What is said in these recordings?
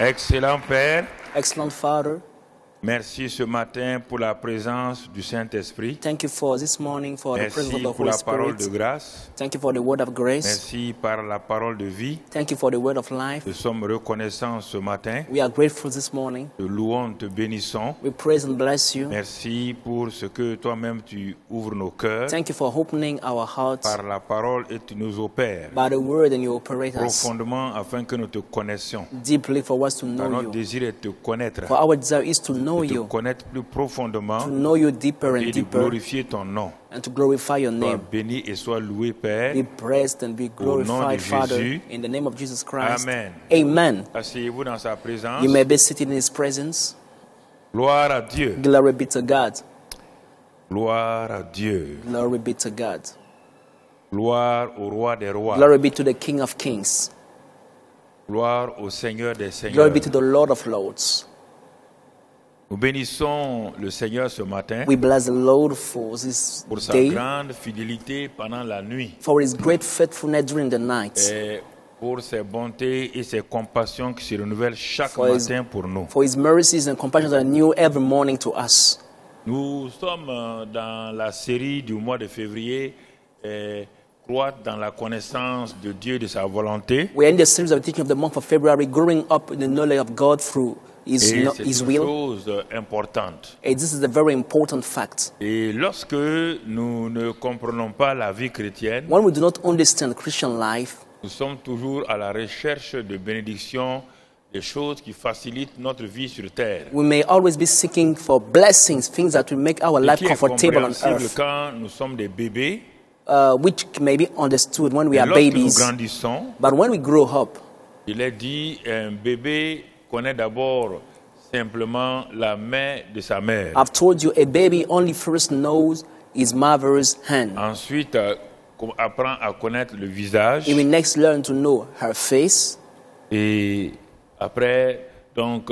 Excellent Père, Excellent Father, merci ce matin pour la présence du Saint-Esprit. thank you for this morning for the presence of Merci the pour Holy la parole de Spirit. grâce. Thank you for the word of grace. Merci par la parole de vie. Thank you for the word of life. Nous sommes reconnaissants ce matin. We are grateful this morning. Te louons, te bénissons. We praise and bless you. Merci pour ce que toi-même tu ouvres nos cœurs Thank you for opening our hearts par la parole et tu nous opères by the word and you operate us profondément afin que nous te connaissions. deeply for us to Car know notre you. désir est de te connaître, For our desire is to know de te you, connaître plus profondément to know you deeper et and de deeper, glorifier ton nom. and to glorify your Sois name. béni et sois loué, Père. Be praised and be Au nom de glorified, Father, Jésus. in the name of Jesus Christ. Amen. Amen. Asseyez-vous dans sa présence. You may be seated in His presence. Gloire à Dieu. Glory be to God. Gloire à Dieu. Glory be to God. Gloire au roi des rois. Glory be to the King of Kings. Gloire au Seigneur des seigneurs. Glory be to the Lord of Lords. Nous bénissons le Seigneur ce matin We bless the Lord for this pour sa day, grande fidélité pendant la nuit for His great faithfulness during the night, et pour ses bontés et ses compassions qui se renouvellent chaque For his- matin pour nous. for His mercies and compassions that are new every morning to us. Nous sommes dans la série du mois de février, croître dans la connaissance de Dieu et de sa volonté. We are in the series of the teaching of the month of February, growing up in the knowledge of God through Et His c'est une will. chose importante. And this is a very important fact. Et lorsque nous ne comprenons pas la vie chrétienne, When we do not understand Christian life, nous sommes toujours à la recherche de bénédictions, des choses qui facilitent notre vie sur terre. we may always be seeking for blessings, things that will make our Ce life qui est comfortable on compréhensible earth, quand nous sommes des bébés, which may be understood when we et are lorsque nous babies. grandissons, But when we grow up, il est dit, un bébé connaît d'abord simplement la main de sa mère. I've told you, a baby only first knows his mother's hand. Ensuite, apprend à connaître le visage. He will next learn to know her face. Et après, donc,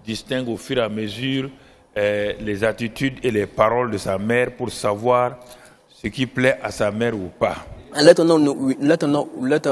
distingue au fur et à mesure les attitudes et les paroles de sa mère pour savoir ce qui plaît à sa mère ou pas. And later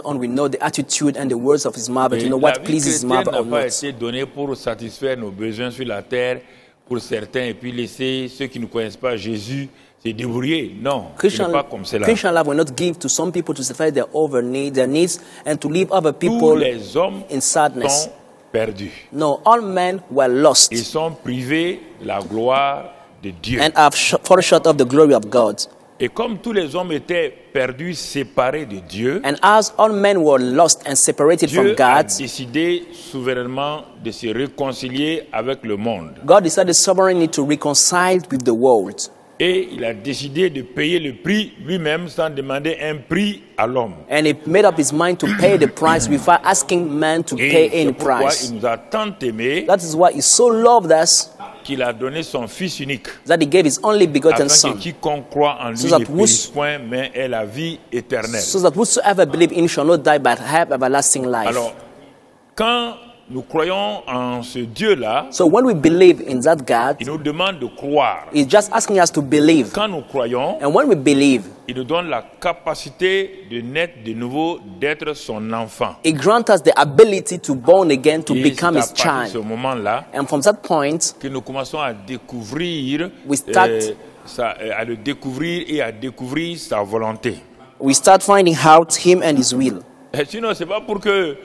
on, we know the attitude and the words of his mother to Et know la what vie pleases his chrétienne mother n'a or pas not. été donnée pour satisfaire nos besoins sur la terre pour certains et puis laisser ceux qui ne connaissent pas Jésus se débrouiller. Non, ce n'est pas comme cela. Christian love will not give to some people to satisfy their needs and to leave other Tous people les hommes in sadness. sont perdus. No, all men were lost Ils sont privés de la gloire de Dieu. and have fallen short of the glory of God. Et comme tous les hommes étaient perdus, séparés de Dieu, And as all men were lost and separated from Dieu a God, décidé souverainement de se réconcilier avec le monde. God decided sovereignly to reconcile with the world. Et il a décidé de payer le prix lui-même sans demander un prix à l'homme. And he made up his mind to pay the price without asking man to pay Et any c'est pourquoi price. il nous a tant aimés That is why he so loved us qu'il a donné son Fils unique, that he gave his only begotten afin son, que quiconque croit en lui So that ne périsse point, mais ait la vie éternelle. so that whosoever believe in shall not die but have everlasting life. Alors, quand nous croyons en ce Dieu-là, So when we believe in that God, il nous demande de croire. he's just asking us to believe. Quand nous croyons, And when we believe, il nous donne la capacité de naître de nouveau, d'être son enfant. he grants us the ability to born again, to Et become c'est à his partir de ce child. moment-là And from that point, que nous commençons à découvrir, We start- à le découvrir et à découvrir sa volonté. we start finding out him and his will. Sinon, c'est pas pour que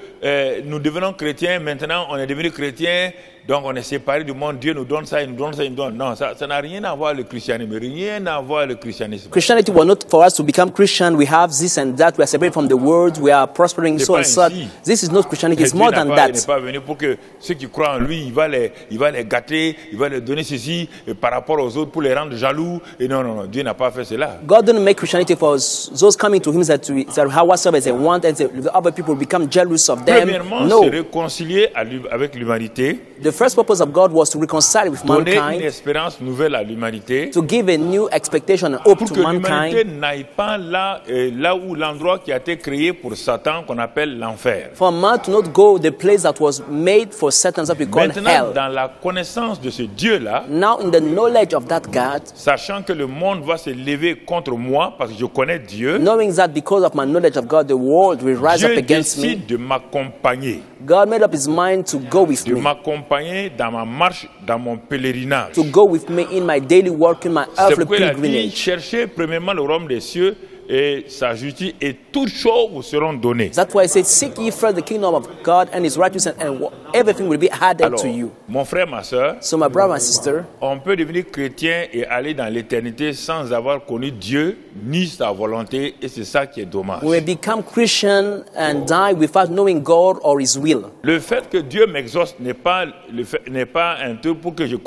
nous devenons chrétiens. Maintenant, on est devenu chrétiens, donc on est séparés du monde. Dieu nous donne ça, il nous donne ça, il nous donne. Non, ça n'a rien à voir avec le christianisme. Rien à voir avec le christianisme. Christianity was not for us to become Christian. We have this and that. We are separated from the world. We are prospering, C'est so pas and such. ainsi. This is not Christianity. It's Dieu more n'a than pas- il n'est that. pas venu pour que ceux qui croient en lui, il va les gâter, il va les donner ceci par rapport aux autres pour les rendre jaloux. Et non, non, non, Dieu n'a pas fait cela. God didn't make Christianity for those coming to Him that how whatsoever they want, and the other people become jealous of them. Premièrement, No. se réconcilier avec l'humanité. The first purpose of God was to reconcile with donner une mankind, espérance nouvelle à l'humanité, to give a new expectation and hope pour to que l'humanité mankind, n'aille pas là où l'endroit qui a été créé pour Satan, qu'on appelle l'enfer. for man to not go the place that was made for Satan, that we call Maintenant, hell. dans la connaissance de ce Dieu-là, Now in the knowledge of that God, sachant que le monde va se lever contre moi parce que je connais Dieu, knowing that because of my knowledge of God, the world will rise up Dieu against me, décide de m'accompagner, God made up his mind to go with de me, m'accompagner dans ma marche, dans mon pèlerinage. to go with me in my daily work, in my C'est earthly pourquoi il a dit, pilgrimage. cherchez premièrement le royaume des cieux et sa justice, et toutes choses vous seront données. That's why I said, seek ye first the kingdom of God and his righteousness, and everything will be added Alors, to you. mon frère, ma soeur, So my brother and sister, on peut devenir chrétien et aller dans l'éternité sans avoir connu Dieu ni sa volonté, et c'est ça qui est dommage. we will become Christian and die without knowing God or his will. Le fait que Dieu m'exauce n'est pas un truc pour que je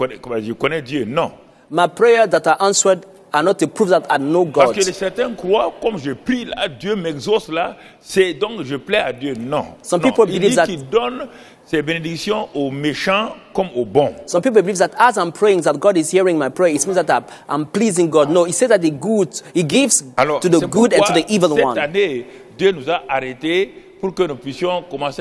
connais Dieu, non. My prayers that are answered are not to prove that I know Parce God. que certains croient, comme je prie là, Dieu m'exauce là, c'est donc je plais à Dieu. Non. Some Non. people Il believe dit that- qu'il donne ses bénédictions aux méchants comme aux bons. Some people believe that as I'm praying, that God is hearing my prayer. It means that I'm pleasing God. No, he says that He gives Alors, to the c'est good and to pourquoi the evil cette one. année, Dieu nous a arrêtés pour que nous puissions commencer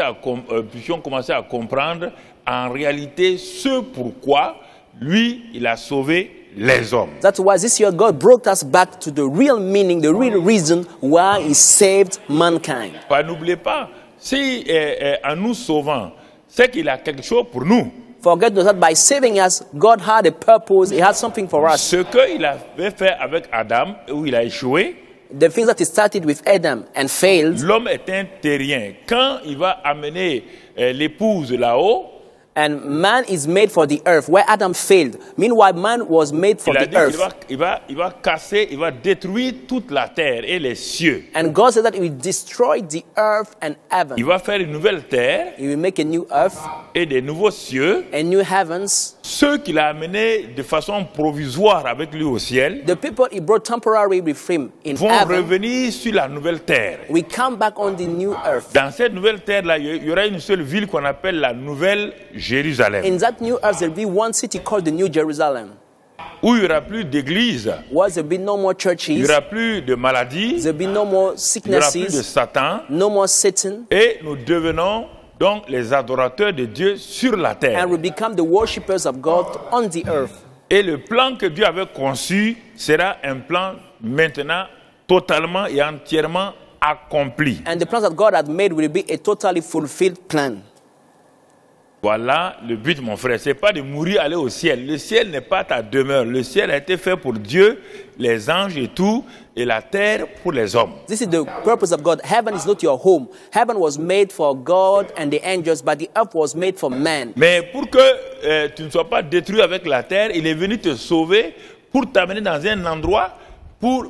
à comprendre en réalité ce pourquoi lui, il a sauvé les hommes. That's why this year God brought us back to the real meaning, the real reason why he saved mankind. N'oubliez pas, si en nous sauvant, c'est qu'il a quelque chose pour nous. Forget not that by saving us, God had a purpose. He had something for us. Ce qu'il avait fait avec Adam, où il a échoué, The things that he started with Adam and failed, l'homme est un terrien. Quand il va amener l'épouse là-haut, and man is made for the earth, where Adam failed. Meanwhile, man was made for il a the dit earth. qu'il va casser, il va détruire toute la terre et les cieux. And God said that he will destroy the earth and heaven. Il va faire une nouvelle terre He will make a new earth et des nouveaux cieux. and new heavens. Ceux qu'il a amenés de façon provisoire avec lui au ciel The people he brought temporary with him in vont heaven revenir sur la nouvelle terre. we come back on the new earth. Dans cette nouvelle terre-là, il y aura une seule ville qu'on appelle la Nouvelle Jérusalem, In that new earth, there will be one city called the New Jerusalem. où il n'y aura plus d'église, Where there will be no more il n'y churches, aura plus de maladies, there will be no more il n'y aura plus de sicknesses, Satan, no more Satan, et nous devenons donc les adorateurs de Dieu sur la terre. and we become the worshippers of God on the earth. Et le plan que Dieu avait conçu sera un plan maintenant totalement et entièrement accompli. And the plans that God had made will be a totally fulfilled plan. Voilà le but, mon frère. Ce n'est pas de mourir, aller au ciel. Le ciel n'est pas ta demeure. Le ciel a été fait pour Dieu, les anges et tout, et la terre pour les hommes. This is the purpose of God. Heaven is not your home. Heaven was made for God and the angels, but the earth was made for man. Mais pour que tu ne sois pas détruit avec la terre, il est venu te sauver pour t'amener dans un endroit.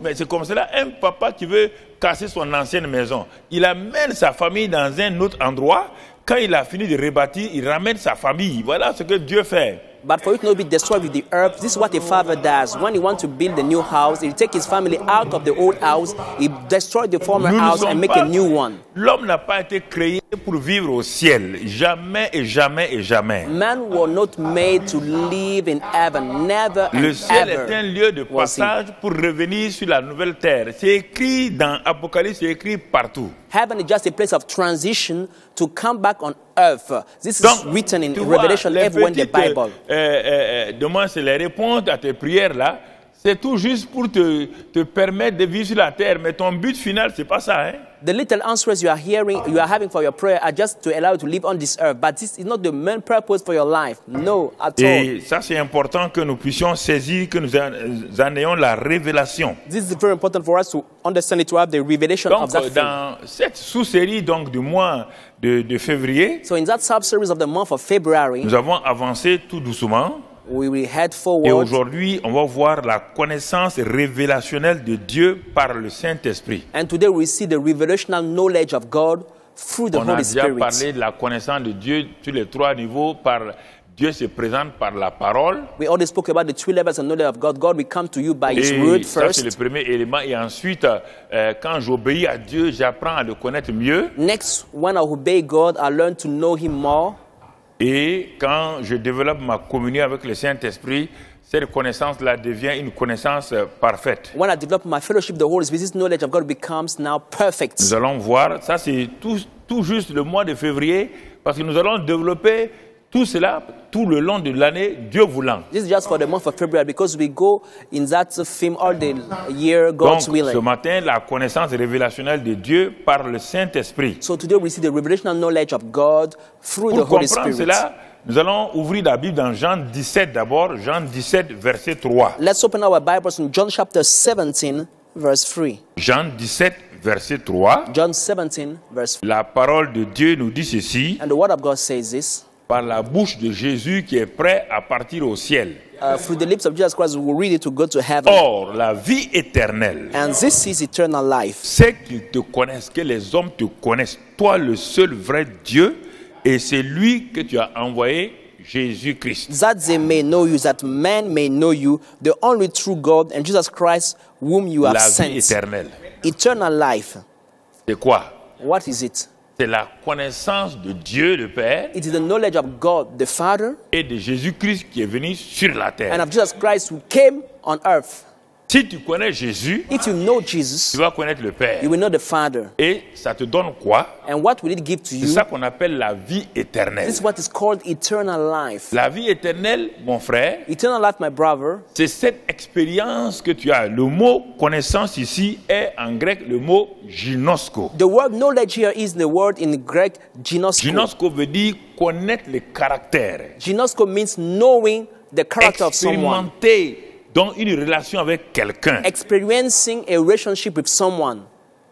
Mais c'est comme cela, un papa qui veut casser son ancienne maison, il amène sa famille dans un autre endroit. Quand il a fini de rebâtir, il ramène sa famille. Voilà ce que Dieu fait. But for it not to be destroyed with the earth, this is what a father does. When he wants to build a new house, he take his family out of the old house, he destroy the former Nous ne house sommes and make pas- a new one. L'homme n'a pas été créé pour vivre au ciel. Jamais et jamais et jamais. Man was not made to live in heaven, never Le and ciel est un ever. lieu de was he. passage pour revenir sur la nouvelle terre. C'est écrit dans Apocalypse, c'est écrit partout. Heaven is just a place of transition to come back on earth. This is Donc, written in tu vois, Revelation les everywhere in the petites, Bible. demande, c'est les réponses à tes prières là. C'est tout juste pour te permettre de vivre sur la terre. Mais ton but final, c'est pas ça. Hein? The little answers you are having for your prayer are just to allow you to live on this earth. But this is not the main purpose for your life. No, at all. Et ça, c'est important que nous puissions saisir, que nous en ayons la révélation. This is very important for us to understand it, to have the revelation Donc, of that thing. dans cette sous-série donc, du mois de février, So in that sub-series of the month of February, nous avons avancé tout doucement. we will head Et forward. aujourd'hui, on va voir la connaissance révélationnelle de Dieu par le Saint-Esprit. And today we see the revelational knowledge of God through the On a Holy déjà Spirit. parlé de la connaissance de Dieu sur les trois niveaux. Dieu se présente par la parole. We already spoke about the three levels of knowledge of God. God will come to you by His Et word ça, c'est le first. premier élément. Et ensuite, quand j'obéis à Dieu, j'apprends à le connaître mieux. Next, when I obey God, I learn to know Him more. Et quand je développe ma communion avec le Saint-Esprit, cette connaissance-là devient une connaissance parfaite. When I develop my fellowship with the Holy Spirit, this knowledge of God becomes now perfect. Nous allons voir, ça c'est tout juste le mois de février, parce que nous allons développer tout cela tout le long de l'année, Dieu voulant. This is just for the month of February because we go in that theme all the year, God's Donc, willing. ce matin, la connaissance révélationnelle de Dieu par le Saint-Esprit. So today we see the revelational knowledge of God through the Pour Holy comprendre Spirit. cela, nous allons ouvrir la Bible dans Jean 17 d'abord, Jean 17, verset 3. Let's open our Bibles in John chapter 17, verse 3. Jean 17, verset 3. John 17, verse 3. La parole de Dieu nous dit ceci, And the word of God says this. par la bouche de Jésus qui est prêt à partir au ciel. Through the lips of Jesus Christ, we will read it to go to heaven. Or, la vie éternelle, And this is eternal life. c'est qu'ils te connaissent, que les hommes te connaissent, toi le seul vrai Dieu, et c'est lui que tu as envoyé, Jésus-Christ. That they may know you, that men may know you, the only true God, and Jesus Christ, whom you have La vie sent. éternelle, Eternal life. c'est quoi? What is it? C'est la connaissance de Dieu le Père It is the knowledge of God the Father et de Jésus-Christ qui est venu sur la and terre. of Jesus Christ who came on earth. Si tu connais Jésus, If you know tu Jesus, vas connaître le Père. you will know the Father. Et ça te donne quoi? And what will it give to C'est you? ça qu'on appelle la vie éternelle. This is what is called eternal life. La vie éternelle, mon frère, Eternal life, my brother, c'est cette expérience que tu as. Le mot connaissance ici est en grec le mot ginosko. the word knowledge here is the word in Greek ginosko. Ginosko veut dire connaître le caractère. Ginosko means knowing the character of someone, Expérimenter dans une relation avec quelqu'un. experiencing a relationship with someone,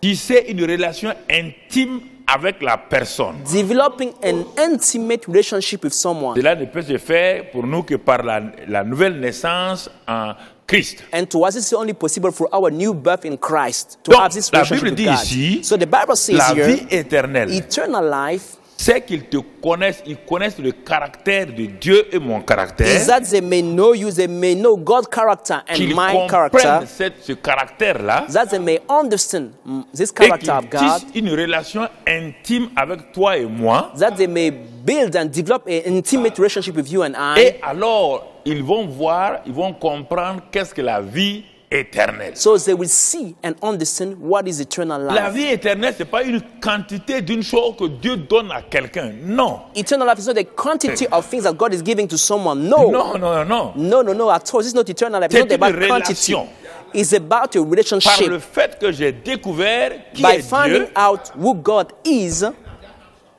Qui c'est une relation intime avec la personne. developing an intimate relationship with someone. Cela ne peut se faire pour nous que par la nouvelle naissance en Christ. And to us, this is only possible for our new birth in Christ, to Donc, have this la relationship Bible with dit God. ici, So the Bible says La here, vie éternelle, eternal life c'est qu'ils te connaissent, ils connaissent le caractère de Dieu et mon caractère, is that they may know you, they may know God's character and qu'ils my character, comprennent ce caractère-là that they may understand this et character of qu'ils God, tissent une relation intime avec toi et moi. that they may build and develop an intimate relationship with you and I. Et alors, ils vont voir, ils vont comprendre qu'est-ce que la vie éternelle. So they will see and understand what is eternal La life. vie éternelle, ce n'est pas une quantité d'une chose que Dieu donne à quelqu'un. Non. Eternal life is not the quantity of things that God is giving to someone. No. Non, non, non. No, at all. This is not eternal life. It's C'est not une about quantity. relation. It's about a Par relationship. le fait que j'ai découvert qui By est finding Dieu out who God is,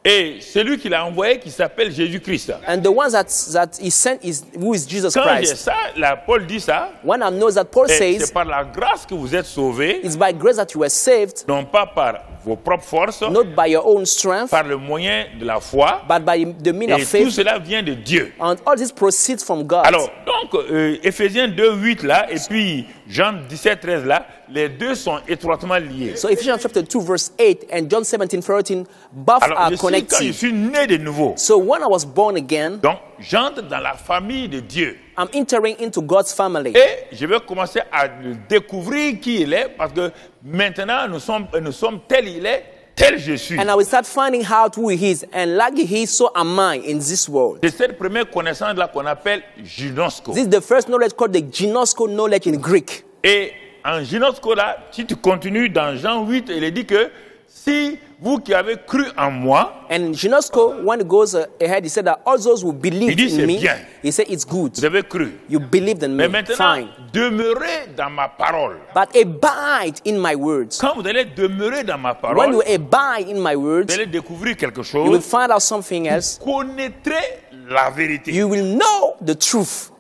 et celui qui l'a envoyé qui s'appelle Jésus-Christ. and the one that he sent is who is Jesus Quand j'ai Christ. ça, Paul dit ça, When I know that Paul et says c'est par la grâce que vous êtes sauvés, it's by grace that you were saved, non pas par vos propres forces, not by your own strength, par le moyen de la foi, but by the means et of tout faith. cela vient de Dieu. And all this proceeds from God. Alors, donc, Éphésiens 2, 8 là, et puis Jean 17, 13 là, les deux sont étroitement liés. So Ephesians chapter 2 verse 8 and John 17:13, both Alors, are quand je connected. suis né de nouveau, So when I was born again, donc j'entre dans la famille de Dieu. I'm entering into God's family. Et je vais commencer à découvrir qui il est, parce que maintenant nous sommes tel il est, tel je suis. And I will start finding out who he is. And like he is, so am I in this world. C'est cette première connaissance-là qu'on appelle ginosko. This is the first knowledge called the ginosko knowledge in Greek. Et en ginosko-là, si tu continues dans Jean 8, il est dit que si vous qui avez cru en moi, And ginosko, when it goes ahead, he said that all those who believe Il dit, in c'est me, bien. he said it's good. vous avez cru. You believed in Mais me. maintenant, Fine. demeurez dans ma parole. But abide in my words. Quand vous allez demeurer dans ma When parole, you abide in my vous words, allez découvrir quelque you will chose. find out something else. Vous connaîtrez la vérité. You will know the truth.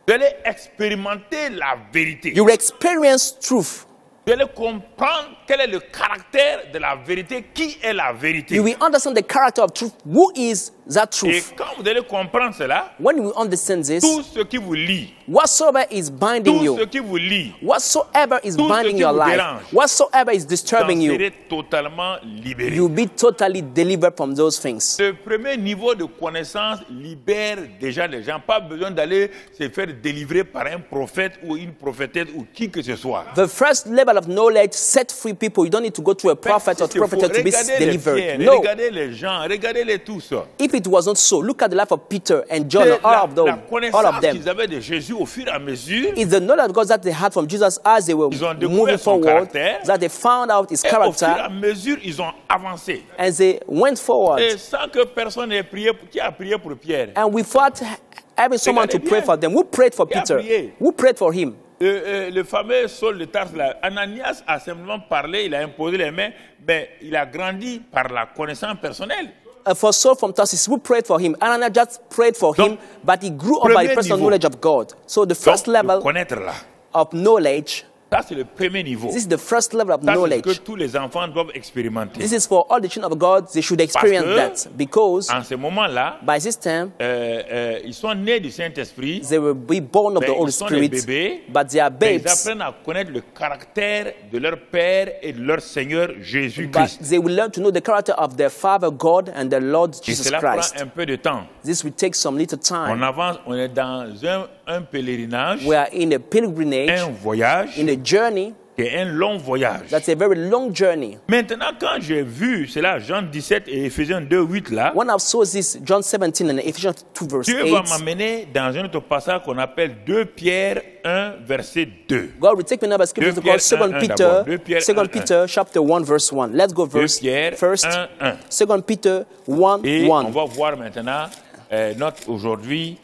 Vous allez expérimenter la vérité. You will experience truth. Vous allez comprendre quel est le caractère de la vérité, qui est la vérité. You will understand the character of truth. Who is that Et truth? quand vous allez comprendre cela, When you understand this, tout ce qui vous lie, whatsoever is binding tout ce you, qui vous lie, whatsoever is Tout ce binding qui your vous life, dérange, whatsoever is vous disturbing you, serez totalement libéré. you'll be totally delivered from those things. Le premier niveau de connaissance libère déjà les gens. Pas besoin d'aller se faire délivrer par un prophète ou une prophétesse ou qui que ce soit. The first level of knowledge set free people. You don't need to go to a prophet or C'est faux. prophetess to be Regardez les delivered. pierres, No. regardez les gens, regardez-les tous. If it was not so. Look at the life of Peter and John, C'est all of la them. connaissance qu'ils avaient de Jésus au fur et à mesure. It's the knowledge of God that they had from Jesus as they were Ils ont moving découvert son forward, caractère. that they found out his Et au fur et à character mesure, ils ont avancé. as they went forward. Et sans que personne ait prié, qui a prié pour Pierre? And without having someone to pray for them, who prayed for Qui a Peter? prié? Who prayed for him? Le fameux Saul de Tarse, là, Ananias a simplement parlé, il a imposé les mains, mais il a grandi par la connaissance personnelle. For Saul from Tarsus, who prayed for him? Ananias just prayed for him, but he grew up by the personal knowledge of God. So the first Donc, level connaître là, of knowledge, ça c'est le premier niveau. this is the first level of Ça c'est ce knowledge. que tous les enfants doivent expérimenter. This is for all the children of God. They should experience that because En ce moment-là, by this time ils sont nés du Saint-Esprit, they will be born of the mais Holy ils sont des Spirit, bébés, but they are mais ils babes. apprennent à connaître le caractère de leur Père et de leur Seigneur But Jésus-Christ. they will learn to know the character of their Father God and their Lord Et Jesus cela Christ. prend un peu de temps. This will take some little On time. avance, on est dans un pèlerinage, We are in a pilgrimage, un voyage, in a journey. qui est un long voyage. That's a very long journey. Maintenant, quand j'ai vu, c'est là, Jean 17 et Éphésiens 2, 8, là, When I saw this, John 17 and Ephesians 2 verse Dieu va 8, m'amener dans un autre passage qu'on appelle 2 Pierre 1, verset 2. God will take me now by scripture to call 2 Peter, 2 Peter chapter 1 verse 1. Let's go verse Pierre first. 1, 1. 2 Peter 1 Et on 1. va voir maintenant notre aujourd'hui,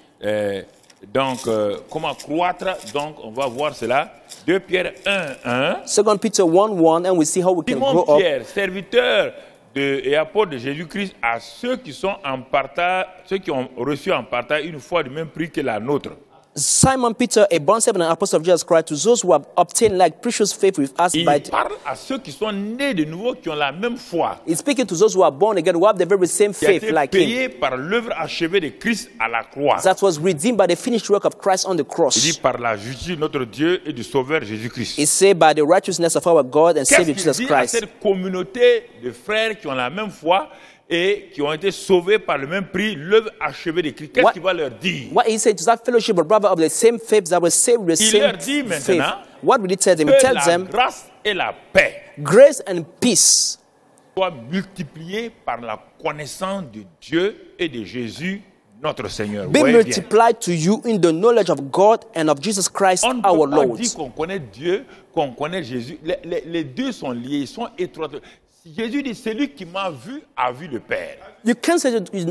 comment croître. Donc, on va voir cela. 2 Pierre 1, 1. 2 Peter 1 1, and we see how we can Simon grow up. Pierre, serviteur et apôtre de Jésus-Christ, à ceux qui sont en partage, ceux qui ont reçu en partage une foi du même prix que la nôtre. Simon Peter, a born servant and apostle of Jesus Christ, to those who have obtained like precious faith with us Il by. parle à ceux qui sont nés de nouveau, qui ont la même foi, He's speaking to those who are born again, who have the very same qui a faith été like him. payé par l'œuvre achevée de Christ à la croix. That was redeemed by the finished work of Christ on the Il dit cross. par la justice de notre Dieu et du Sauveur Jésus-Christ. It's said by the righteousness of our God and Qu'est-ce Savior qu'il Jesus dit à Christ. cette communauté de frères qui ont la même foi et qui ont été sauvés par le même prix, l'œuvre achevée de Christ? Qu'est-ce What- qu'il va leur dire? What he said to that fellowship of brother of the same faith that was saved with the Il leur same dit faith. maintenant What will he tell them? He Que tells la them grâce et la paix grace and peace soient multipliées par la connaissance de Dieu et de Jésus, notre Seigneur. be Voyez bien. multiplied to you in the knowledge of God and of Jesus Christ On ne our peut pas Lord. dire qu'on connaît Dieu, qu'on connaît Jésus. Les deux sont liés, ils sont étroitement. Jésus dit, celui qui m'a vu a vu le Père. You can't say that you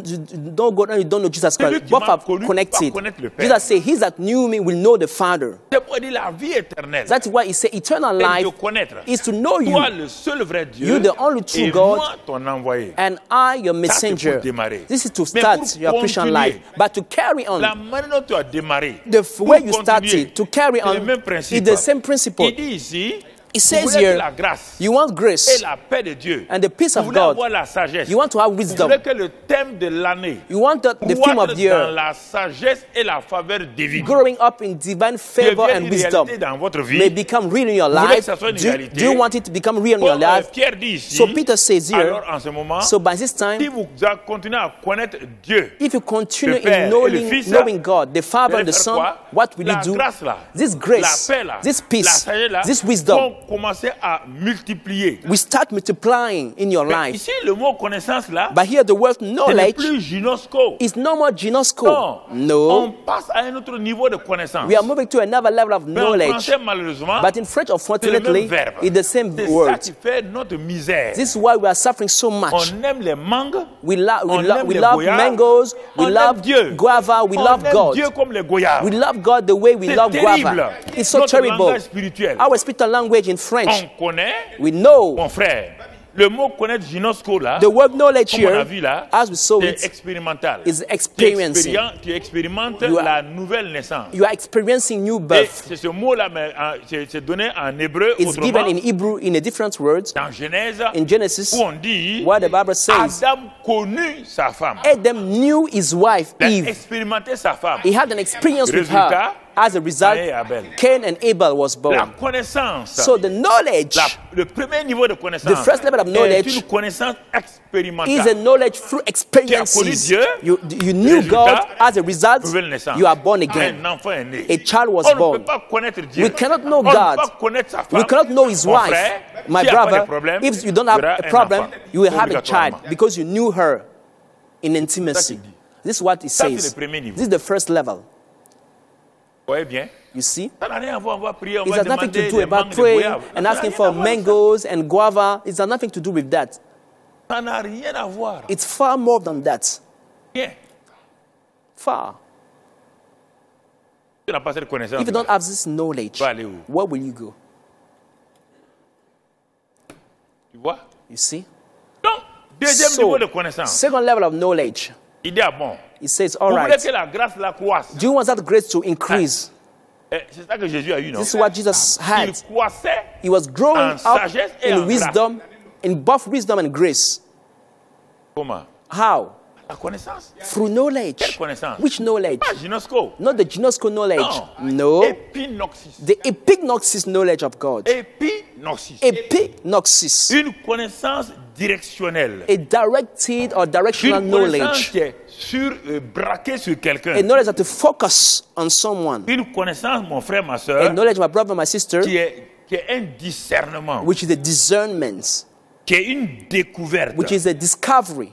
don't go and you don't know Jesus Celui Christ. qui Both m'a are connu connected. va connaître le Père. Jesus said, he that knew me will know the Father. C'est pour dire la vie éternelle. That's why he said eternal C'est life de connaître. is to know you Toi, le seul vrai Dieu, You the only true et God, moi, ton envoyé. and I your Ça, c'est messenger. pour démarrer. This is to Mais start pour your Christian continuer, life. But to carry on, La manière dont tu as démarré, the pour way you continuer, started, to carry c'est le on, même is principe. the same principle. Il dit ici, It vous says voulez here, que la grâce you want et grace la paix de Dieu. and the peace Vous of voulez God. avoir la sagesse. You want to have Vous wisdom. voulez que le thème de l'année You want the theme croître of the dans year, la sagesse et la faveur divine. growing up in divine favor Devienne and une wisdom, réalité dans votre may vie. become real in your Vous voulez que life. ça soit une Do réalité? you want it to become real in your Comme life? Pierre dit ici, So Peter says here, alors en ce moment, so by this si time, vous continuez à connaître Dieu, if you continue le Père in et le Fils, knowing God, the Father vous and the allez faire Son, quoi? what will you La do? grâce là, This grace, la paix là, this la peace, sagesse là, this wisdom vont commencer à multiplier. will start multiplying in your Mais life. ici, le mot connaissance là, But here the word ce n'est knowledge plus gynosco. is no more Non, ginosko. on No, passe à un autre niveau de connaissance. we are moving to another level of Mais en knowledge. français, malheureusement, But in French, c'est le unfortunately, même verbe. it's the same C'est ça word. qui fait notre misère. This is why we are suffering so much. On aime les mangues, We on aime love les goyards, mangoes, we on love aime Dieu. guava, we on love aime God. Dieu comme les goyards. We love God the way we C'est love terrible. guava. It's so Notre terrible. langage spirituel. Our spiritual language in French, On connaît, we know. mon frère, le mot connaître gynosco là, The word knowledge comme on a here, vu là, as we saw c'est it, expérimental. is experiencing. Tu expérimentes You are- la nouvelle naissance. You are experiencing new Et birth. c'est ce mot-là, mais c'est donné en hébreu It's autrement, given in Hebrew in a different words. dans Genèse, In Genesis, où on dit where the Bible says, Adam connut sa femme. Adam knew his wife, Il a Eve. expérimenté sa femme. He had an experience with Résultat, her. As a result, Caïn et Abel. Cain and Abel was La born. connaissance, So the knowledge le premier niveau de connaissance, The first level of knowledge est une connaissance expérimentale. is a knowledge through experiences. connu Dieu, You knew résultat, God. As a result, nouvelle naissance. you are born again. Un enfant est né. A child was On ne born. peut pas connaître Dieu. We cannot know On God. ne peut pas connaître sa femme. We cannot know his Mon wife. frère, My s'il y a pas de brother, problème, if you don't have il y aura a un problem, enfant, you will have a child obligatoirement. because you knew her. in intimacy. qu'il dit. This is what it Ça, c'est says. le premier niveau. This is the first level. Vous voyez bien? You see? Ça n'a rien à voir, on va prier, on It va has nothing demander to do des about mangues de praying goyave. and Ça n'a asking rien for à voir, mangoes and guava. It has nothing to do with that. Ça n'a rien à voir. It's far more than that. Rien. Far. Tu n'as pas cette connaissance. If you don't have this knowledge, Tu vas aller où? where will you go? Tu vois? You see? Donc, deuxième niveau de connaissance. Second level of knowledge, Il dit, ah bon, it says, all vous voulez right, que la grâce la croisse. do you want that grace to increase? C'est ça que Jésus a eu, non? This is what Jesus had. Il croissait. He was growing En up sagesse et en in wisdom, in both wisdom and grace. Comment? How? La connaissance. Through knowledge. Quelle connaissance? Which knowledge? Pas gynosco. Not the ginosko knowledge. Non. No. Épinoxis. The epignosis knowledge of God. Épinoxis. Epignosis. Une connaissance directionnelle. A directed or directional Une connaissance knowledge. qui est braquée sur A quelqu'un. knowledge that to focus on someone. Une connaissance, mon frère, ma A soeur, knowledge, my brother, my sister, qui est un discernement, which is a discernment, qui est une découverte, which is a discovery,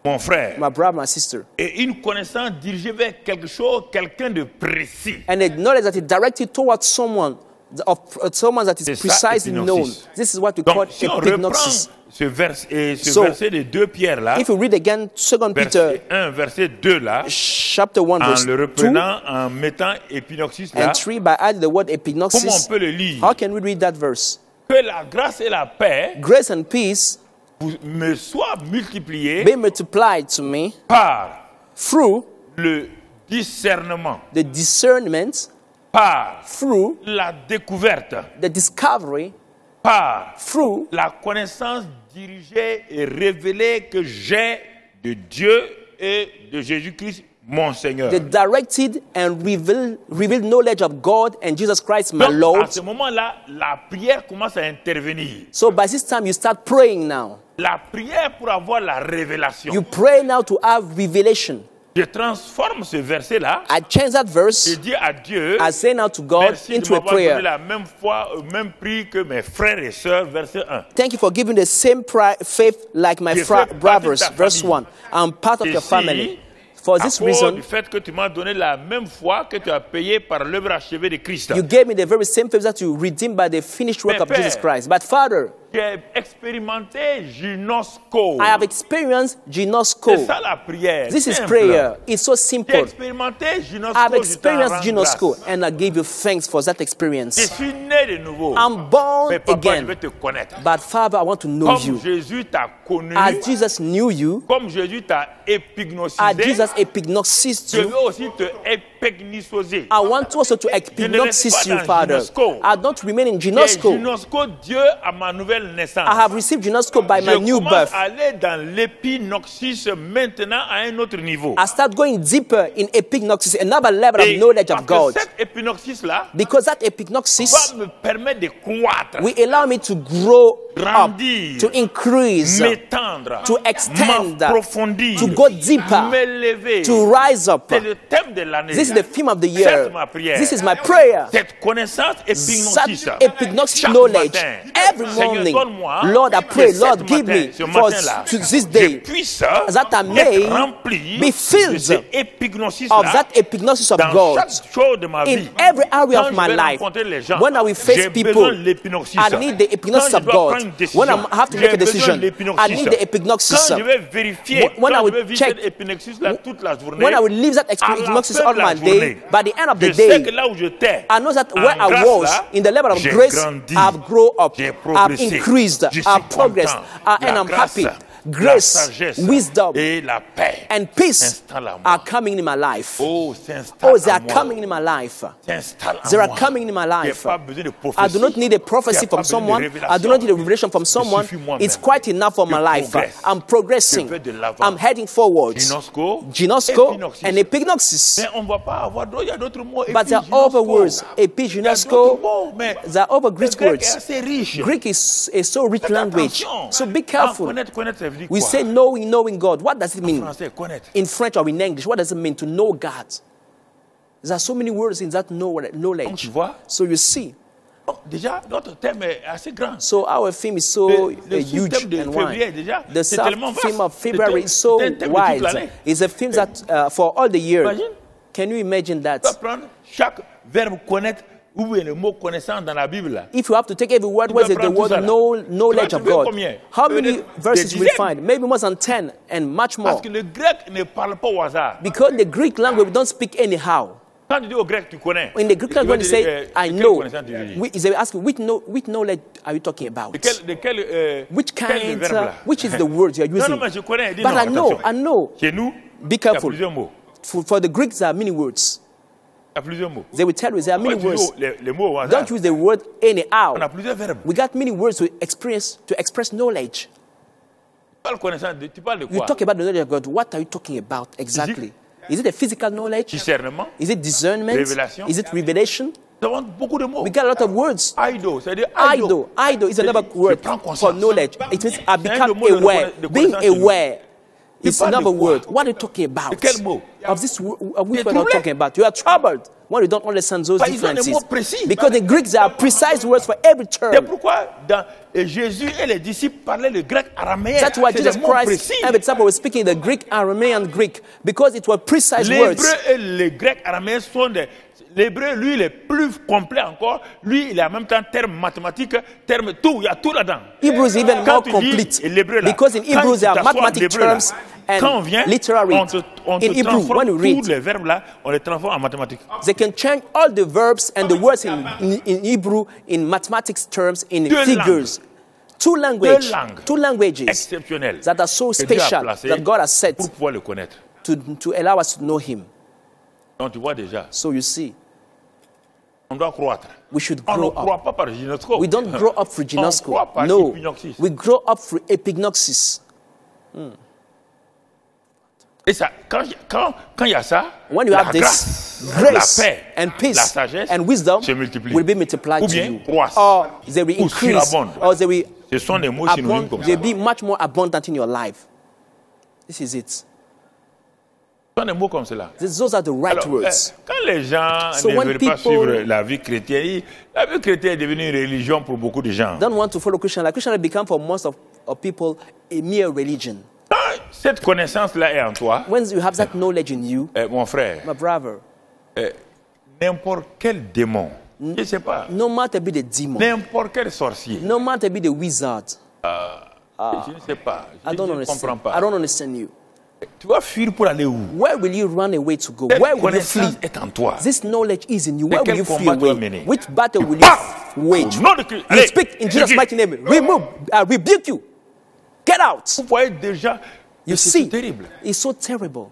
mon frère, my brother, my sister. et une connaissance dirigée vers quelque chose, quelqu'un de précis. And a knowledge that is directed towards someone, of someone that is C'est ça, precisely known. epignosis. This is what we call Donc, si on reprend epignosis. ce So, verset de 2 Pierre là, If you read again 2 Peter verset 1, verset 2 là, chapter 1 en verse le 2 reprenant, en mettant épinoxis là, and 3 by adding the word comment epignosis, on peut le lire? how can we read that verse? Que la grâce et la paix Grace and peace me soient multipliées be multiplied to me par through le discernement, the discernment, par through la découverte, the discovery, par through la connaissance dirigée et révélée que j'ai de Dieu et de Jésus-Christ, mon Seigneur. the directed and revealed knowledge of God and Jesus Christ, my Donc, à Lord. ce moment-là, la prière commence à intervenir. So by this time, you start praying now. La prière pour avoir la révélation. You pray now to have revelation. Je transforme ce verset-là. I change that Je verse. dis à Dieu, I say now to God merci de into a m'avoir donné prayer. la même foi, au même prix que mes frères et sœurs, verset 1. Thank you for giving the same faith like my Je fais partie brothers. de ta Verse famille. 1. I'm part of Et your si, family. For à this cause reason, du fait que tu m'as donné la même foi que tu as payé par l'œuvre achevée de Christ. you gave me the very same faith that you redeemed by the finished work of Père, Jesus Christ. But Father, J'ai expérimenté gynosco. I have experienced C'est Ginosko. ça la prière. This is simple. prayer. It's so J'ai simple. expérimenté gynosco. I've je t'en experienced rends Ginosko grâce. and I give you thanks for that Je experience. suis né de nouveau. I'm born Mais papa, je again. veux te connaître. But Father, I want to know Comme you. Jésus t'a connu, As Jesus knew you, comme Jésus t'a épignosisé, as Jesus epignosis je you, veux aussi te épignososer. I want also to epignosis you, Father. I don't remain in Ginosko. Gynosco, Dieu à ma nouvelle naissance. I have received Ginosko by my Je new commence birth. à aller dans l'épinoxis maintenant à un autre niveau. I start going deeper in epignosis, another level of Et knowledge parce of que God. cette épinoxis-là Because that epignosis va me permettre de croître, will allow me to grow up, grandir, to increase, m'étendre, to extend, m'approfondir, to go deeper, m'élever. to rise up. C'est le thème de l'année. This is the theme of the C'est year. ma prière. This is my prayer. Cette connaissance épignosis. That epignosis Chaque knowledge matin, every Seigneur, morning. donne-moi Lord, I que pray, ce Lord, give matin, me ce for matin-là, this je day puisse that I may être rempli be filled de cette of épignosis-là that epignosis of dans God chaque chose de ma in vie. every area Quand of je my vais life. rencontrer les gens, When I will face j'ai people, besoin de l'épignosis. I need the epignosis Quand of je dois God. prendre une décision, When I have to make a j'ai besoin decision, de l'épignosis. I need the epignosis. Quand je vais vérifier, When I quand will je vais vivre check, cette épignosis-là toute la journée, when I will leave that à la epignosis fin all de la my day, journée, by the end of the je sais que day, là où j'étais, I know that en where I grâce, was là, in the level of j'ai grace, grandi, I've grown up, j'ai I've progressé, increased, je suis I've progressed, content. and La I'm grâce, happy. la Grace, sagesse wisdom, et la paix and peace s'installent en moi. are coming in my life. Oh, s'installe Oh, they en are moi. coming in my life. S'installe en They are moi. coming in my J'ai life. pas besoin de I prophétie. do not need a prophecy J'ai pas from besoin de someone. révélation. I do not need a revelation from someone. suffit moi-même. It's quite enough for my Je life. progresse. I'm progressing. Je vais de l'avant. I'm heading forward. Gynosco, Ginosko épinoxis. and epignosis. Mais on ne va pas avoir d'autres, il y a d'autres mots. But there are other words. Epiginosko. There are other Greek Le grec est words. assez riche. Greek is a so rich Faites language. attention. So be careful. Connaître, ça veut dire We quoi? say knowing God. What does it En mean? français, connaître. In French or in English, what does it mean to know God? There are so many words in that Donc knowledge. tu vois, So you see, Oh, déjà, notre thème est assez grand. So our theme is so Le huge sous-thème de and février, wide. déjà, The c'est tellement vaste. theme of C'est February is so un thème de toute wide. l'année. It's a theme that for all the year. Imagine. Can you imagine Tu vas that? prendre chaque verbe connaître ou bien le mot connaissance dans la Bible. Là. If you have to take every word, Tu where vas is the prendre tout word ça, là. knowledge Tu vas of trouver God? combien? How Peut-être many des verses we dizaines. find? Maybe more than 10 and much more. Parce que le grec ne parle pas au hasard. Because the Greek language, we don't speak anyhow. Quand tu dis au grec, tu connais. In the Greek Tu vas language, when you dire, say, I de quelle know, connaissance tu dis? they will ask you, which knowledge are you talking about? Which quel kind, verbe là? which is the word you're Non, using? non, mais je connais. Dis But non, I know, attention. I know. Chez nous, Be il y a careful. plusieurs mots. For the Greeks, there are many words. Il y a plusieurs mots. They will tell you there are many Ouais, words. les mots au hasard. Don't use the word anyhow. On a plusieurs verbes. We got many words to express knowledge. Tu parles de You quoi? talk about the knowledge of God. What are you talking about exactly? Is it a physical knowledge? Discernement. Is it discernment? Révélation. Is it revelation? Nous avons beaucoup de mots. We got a lot of words. Aido, c'est-à-dire Aido is another word prends for conscience. knowledge. It means I un become mot de aware. de Being connaissance chez nous. aware is parle de another quoi? word. What are you talking about? De quel mot? Of this, of which Tu es word are you troublé? talking about? You are troubled when you don't understand those Bah, ils ont des differences. mots précis. Because the Greeks are precise words for every C'est term. pourquoi Jésus et les disciples parlaient le grec araméen. That's why C'est Jesus des mots Christ précis. and the disciples were speaking the Greek, Aramean Greek, because it were precise words. L'hébreu et le grec araméen sont des... L'hébreu, lui, il est plus complet encore. Lui, il a en même temps termes mathématiques, termes tout. Il y a tout là-dedans. Hebrew is even Quand more tu complete lis l'hébreu là, because in quand Hebrew tu there are t'assois en mathematic hébreu là, terms quand on and vient, literary. on te In Hebrew, transforme when you read, tous les verbes là, on les transforme en mathématiques. they can change all the verbs and the words in Hebrew in mathematics terms in Deux figures. Two languages Exceptionnelles. that are so que Dieu a special placées that God has set pour pouvoir le connaître. to allow us to know Him. Donc tu vois déjà, So you see, on doit croître. we should On ne grow up. croit pas par gynoscope. We don't grow up through On croit ginosko. par No, épinoxis. we grow up through epignosis. Et ça, quand il y a ça, When you la have this, grâce, la paix, and peace la sagesse and wisdom se multiplient. will be multiplied Ou to bien you. croissent. Or they will Ou increase. surabondent. Or they will Ce sont des mots synonymes comme ça. they'll be much more abundant in your life. This is it. Ce sont des mots comme cela. Those are the right Alors, words. quand les gens So ne when veulent pas people- suivre la vie chrétienne, la vie chrétienne est devenue une religion pour beaucoup de gens. Don't want to follow Christianity. Christianity become for most of people a mere religion. Quand cette connaissance-là est en toi, When you have that knowledge in you, mon frère, my brother, n'importe quel démon, je ne sais pas, no matter be the demon, n'importe quel sorcier, no matter be the wizard, je ne sais pas, I je don't ne understand. comprends pas. I don't understand you. Tu vas fuir pour aller où? Where will you run away to go? Cette Where will you flee? connaissance est en toi. This knowledge is in you. Where will quel you flee combat tu vas away? mener? Which battle will you wage? Au nom de Christ. You Allez, speak in Jesus' dis- mighty name. Remove. I rebuke you. Get out. Vous voyez déjà, You c'est see, terrible. it's so terrible.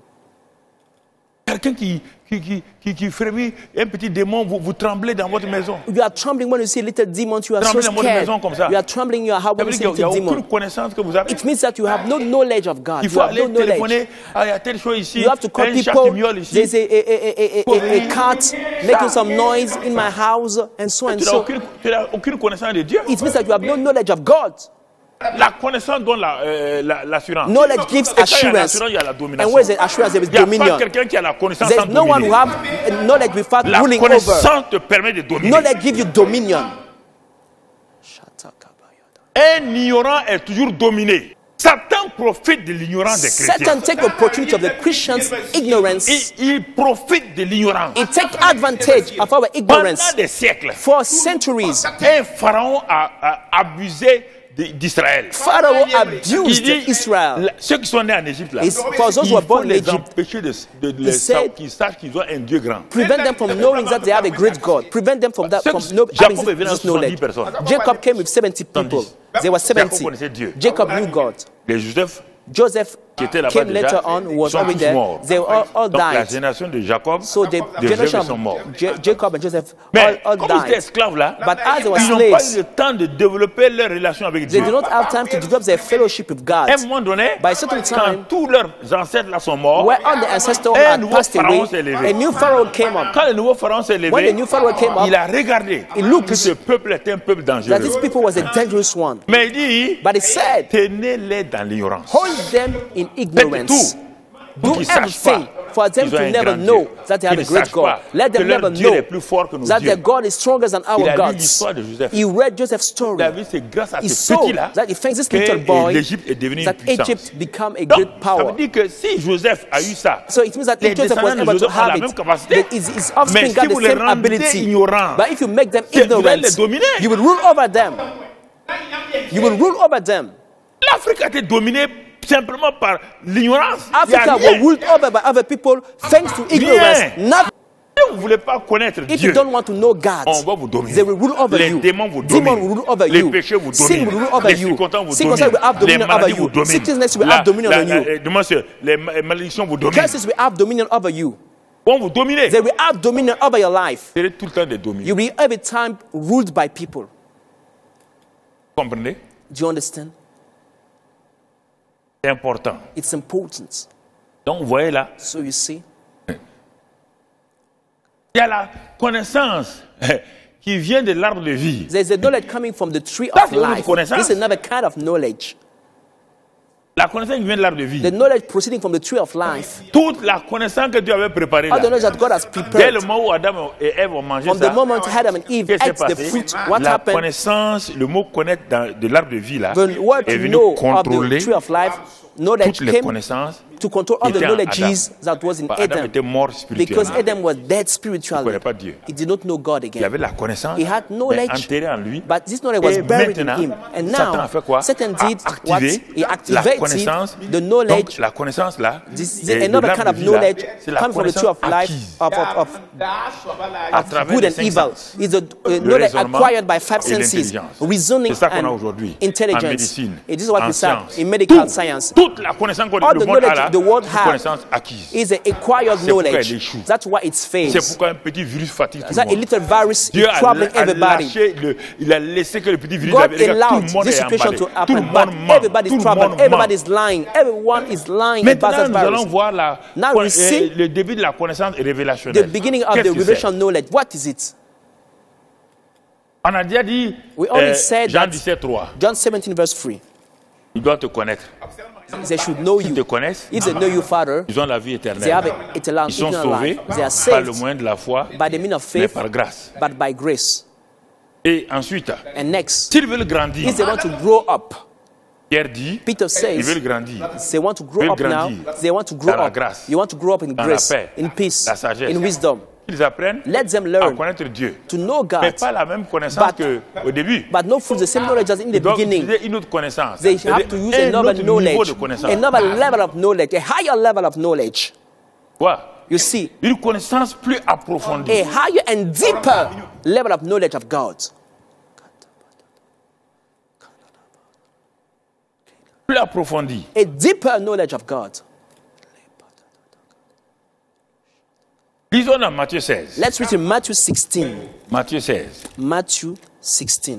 Quelqu'un qui frémit, un petit démon, vous tremblez dans votre maison. You are trembling when you see little demons. You are so Tremblez dans votre scared. maison comme ça. You are trembling in your house Ça when veut you dire see qu'il n'y a little aucune demon. connaissance que vous avez. It means that you have no knowledge of God. Il You faut have aller no knowledge. téléphoner, ah, il y a telle chose ici, You have to call un chat people. qui miaule ici. There's a cat making some noise in my house and so and Tu n'as so. aucune connaissance de Dieu. It means that you have no knowledge of God. La connaissance donne l'assurance. Knowledge gives Et quand il y a assurance. l'assurance, il y a la domination. And where is the assurance? There is Il n'y a pas dominion. quelqu'un qui a la connaissance There's sans no one dominer. who have knowledge without La ruling over. connaissance te permet de dominer. Knowledge gives you dominion. Un ignorant est toujours dominé. Satan profite de l'ignorance des chrétiens. Satan take opportunity of the Christians' ignorance. Il profite de l'ignorance. He take advantage of our ignorance. Pendant des siècles, For centuries, un pharaon a abusé d'Israël. Pharaoh Il abused dit, Israel. ceux qui sont nés en Égypte, là, It's for those who il are faut born in les Egypt. empêcher qu'ils sachent qu'ils ont un Dieu grand. Prevent them from knowing that they have a great God. Prevent them from that, from having Jacob est venu à this knowledge. 70 personnes. Jacob came with 70 people. There were 70. connaissait Dieu. Jacob knew God. Les Joseph Joseph qui étaient là-bas came déjà, later on, was sont already tous there. morts. They all Donc la died. génération de Jacob, So the de generation Joseph sont morts. of Jacob and Joseph Mais all comme ils étaient died. esclaves là, But as they were ils n'ont pas slaves, eu le temps de développer leur relation avec they Dieu. did not have time to develop their fellowship with God. À un moment donné, By a certain quand time, tous leurs ancêtres là sont morts, where all the ancestors un had nouveau passed pharaon away, s'est levé. a new Pharaoh came up. Quand le nouveau pharaon s'est When levé, the new Pharaoh came up, il a regardé he looked que ce peuple était un peuple that dangereux. this people was a dangerous one. Mais il dit, But he said, tenez-les dans l'ignorance. hold them in ignorance. pour Do qu'ils sachent everything pas for them qu'ils ont to un never grand know Dieu. that they have Qu'ils a ne great sachent God. pas Let que them leur never Dieu know est plus fort que nos that their dieux. God is stronger than Il our a lu gods. l'histoire de Joseph. He read Joseph's story. Il a vu c'est grâce à He ce saw petit-là that he thinks this que little boy l'Égypte est devenue une that puissance. Egypt become a Donc, great ça veut power. dire que si Joseph a eu ça, So it means that les if Joseph was descendants de able to Joseph ont la have même it, capacité. then his offspring Mais got si the vous les same rendez ability. ignorants, But if you make them vous allez les ignorant, dominer. you will rule over them. You will rule over them. L'Afrique a été dominée simplement par l'ignorance. Il y a Africa rien. was ruled over by other people thanks to ignorance. Not Si vous ne voulez pas connaître if Dieu, you don't want to know God, on va vous dominer. they will rule over Les you. démons vous Demons dominent. will rule over Les you. péchés vous Sin dominent. will rule over Les you. circonstances vous Sickness dominent. will have Les dominion over maladies vous you. dominent. Sickness will have dominion on you. Les malédictions vous dominent. Curses will have dominion over you. Vont vous dominer. They will have dominion over your life. Vous serez tout le temps des dominés. You will be every time ruled by people. Vous comprenez? Do you understand? C'est important. It's important. Donc, vous voyez là, So you see, il y a la connaissance qui vient de l'arbre de vie. there's a knowledge coming from the tree Ça, of c'est une autre life. connaissance. This is another kind of knowledge. La connaissance qui vient de l'arbre de vie. The knowledge proceeding from the tree of life. Toute la connaissance que Dieu avait préparée All the là. knowledge that God has Dès prepared. le moment où Adam et Ève ont mangé From ça, the moment Adam and Eve qu'est-ce qui ate s'est the passé? fruit, what La happened? connaissance, le mot connaître de l'arbre de vie là, The word est to venu know of contrôler the tree of life, knowledge toutes les came connaissances to control all the qui étaient en knowledges Adam. that was in Adam Adam. était mort Because spirituellement. Adam was dead Il ne spiritually. connaissait pas Dieu. He did not know God Il again. avait la connaissance, He had mais knowledge, enterrée en lui. but this knowledge was Et buried in maintenant, him. And Satan a now, fait quoi? Satan did A what? activé He la activated connaissance. the knowledge. Donc, la connaissance là, This et is de another l'arbre kind de of vie là, knowledge c'est la coming from the tree connaissance of life, acquise of à travers good les and cinq evil. sens. It's a Le knowledge raisonnement acquired by five et senses, l'intelligence. reasoning C'est ça qu'on a and aujourd'hui en intelligence. médecine, It is what en we say science. in medical science. Toute la connaissance que All le the monde a knowledge là, the world c'est une has connaissance acquise. is an acquired C'est pourquoi knowledge. elle échoue. That's why it fails. C'est pourquoi un petit virus fatigue tout le That a monde. little virus Dieu is troubling a everybody. lâché, il a laissé que le petit virus God avait- regarde, tout allowed le monde this est situation emballé. to Tout le happen, monde but ment. everybody's Tout le troubled. monde ment. Everybody's lying. Everyone is lying about Maintenant, that nous allons virus. voir Now we see le début de la connaissance the révélationnelle. beginning of Qu'est-ce the que revelation c'est? knowledge. What is it? On a déjà dit, We only said Jean that 17, 3, John 17 verse 3. ils doivent te connaître. They should know Ils te you. connaissent, If they know you, Father, ils ont la vie they have éternelle. eternal Ils sont eternal sauvés life. They are par le saved moyen de la foi, by the means of mais faith, par grâce. but by grace. Et ensuite, And next, s'ils veulent grandir, if they want to grow up, Pierre dit, Peter ils veulent says, grandir they want to grow up now. They want to grow dans la up. grâce, You want to grow up in dans grace, la paix, in peace, la sagesse. in wisdom. Ils apprennent Let them à learn connaître Dieu. to know Mais God, pas la même connaissance But- qu'au début. but not through the same knowledge as in the Ils doivent beginning. utiliser une autre connaissance. They C'est-à-dire have to use un another autre niveau knowledge, de connaissance. another level of knowledge, a higher level of knowledge. Quoi? You see, Une connaissance plus approfondie. a higher and deeper level of knowledge of God. Plus approfondie. A deeper knowledge of God. Lisons dans Matthieu 16. Let's read in Matthew 16. Matthieu 16. Matthew 16.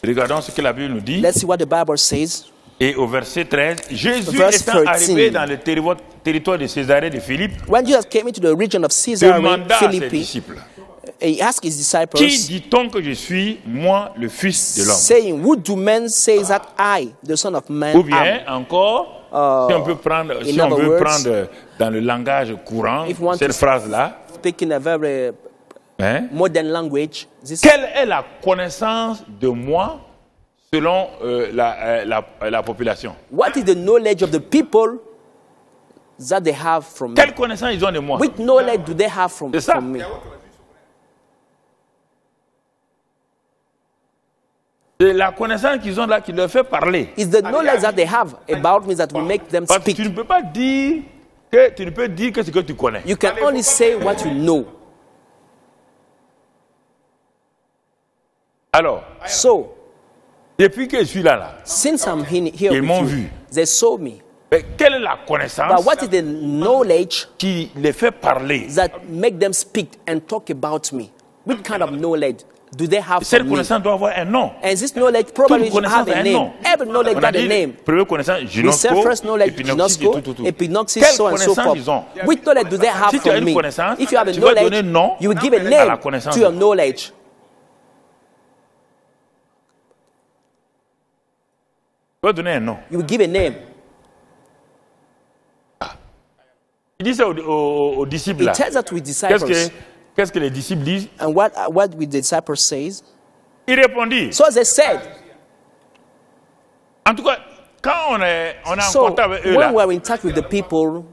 Regardons ce que la Bible nous dit. Let's see what the Bible says. Et au verset 13, Jésus Verse étant 13. arrivé dans le territoire de Césarée de Philippe, When Jesus came into the region of Caesarea demanda à ses Philippi, disciples, he asked his qui disciples, dit-on que je suis, moi, le Fils de l'homme? saying, who do men say that I, the Son of Man, Ou am? bien encore, si on peut prendre, si on other veut words, prendre dans le langage courant if you want cette to- phrase-là, Speaking a very hein, modern language, this quelle est la connaissance de moi selon la population? what is the knowledge of the people that they have from me? Quelle connaissance ils ont de moi? Which knowledge do they have from C'est ça. me? C'est la connaissance qu'ils ont là qui leur fait parler. It's the knowledge that they have about me that will make them Parce que speak. tu ne peux pas dire que tu ne peux dire que ce que tu connais. You can only say what you know. Alors, So, depuis que je suis là, since I'm here Ils m'ont with vu. you, they saw me. mais quelle est la connaissance But what is the knowledge qui les fait parler? that make them speak and talk about me? Which kind of knowledge do they have Cette from me? connaissance doit avoir un nom. And this knowledge Toute probably should connaissance have a a un name. nom. Every knowledge On a got a dit, name. première connaissance, We say gynosco, first knowledge, épinoxide et Gnosco, tout. Epinoxis, Quelle so and so connaissance forth. ils ont? Which knowledge do they have Si tu as from une me? connaissance, If you have a tu vas donner knowledge, nom you will give a à la name connaissance. to your knowledge. Tu vas donner un nom. You will give a name. Il dit ça aux disciples. He Là. tells that to his disciples. Qu'est-ce que les disciples disent? And what the disciples says? Il répondit. So they said. En tout cas, quand on est en So contact avec eux, when là, we're in touch with the people,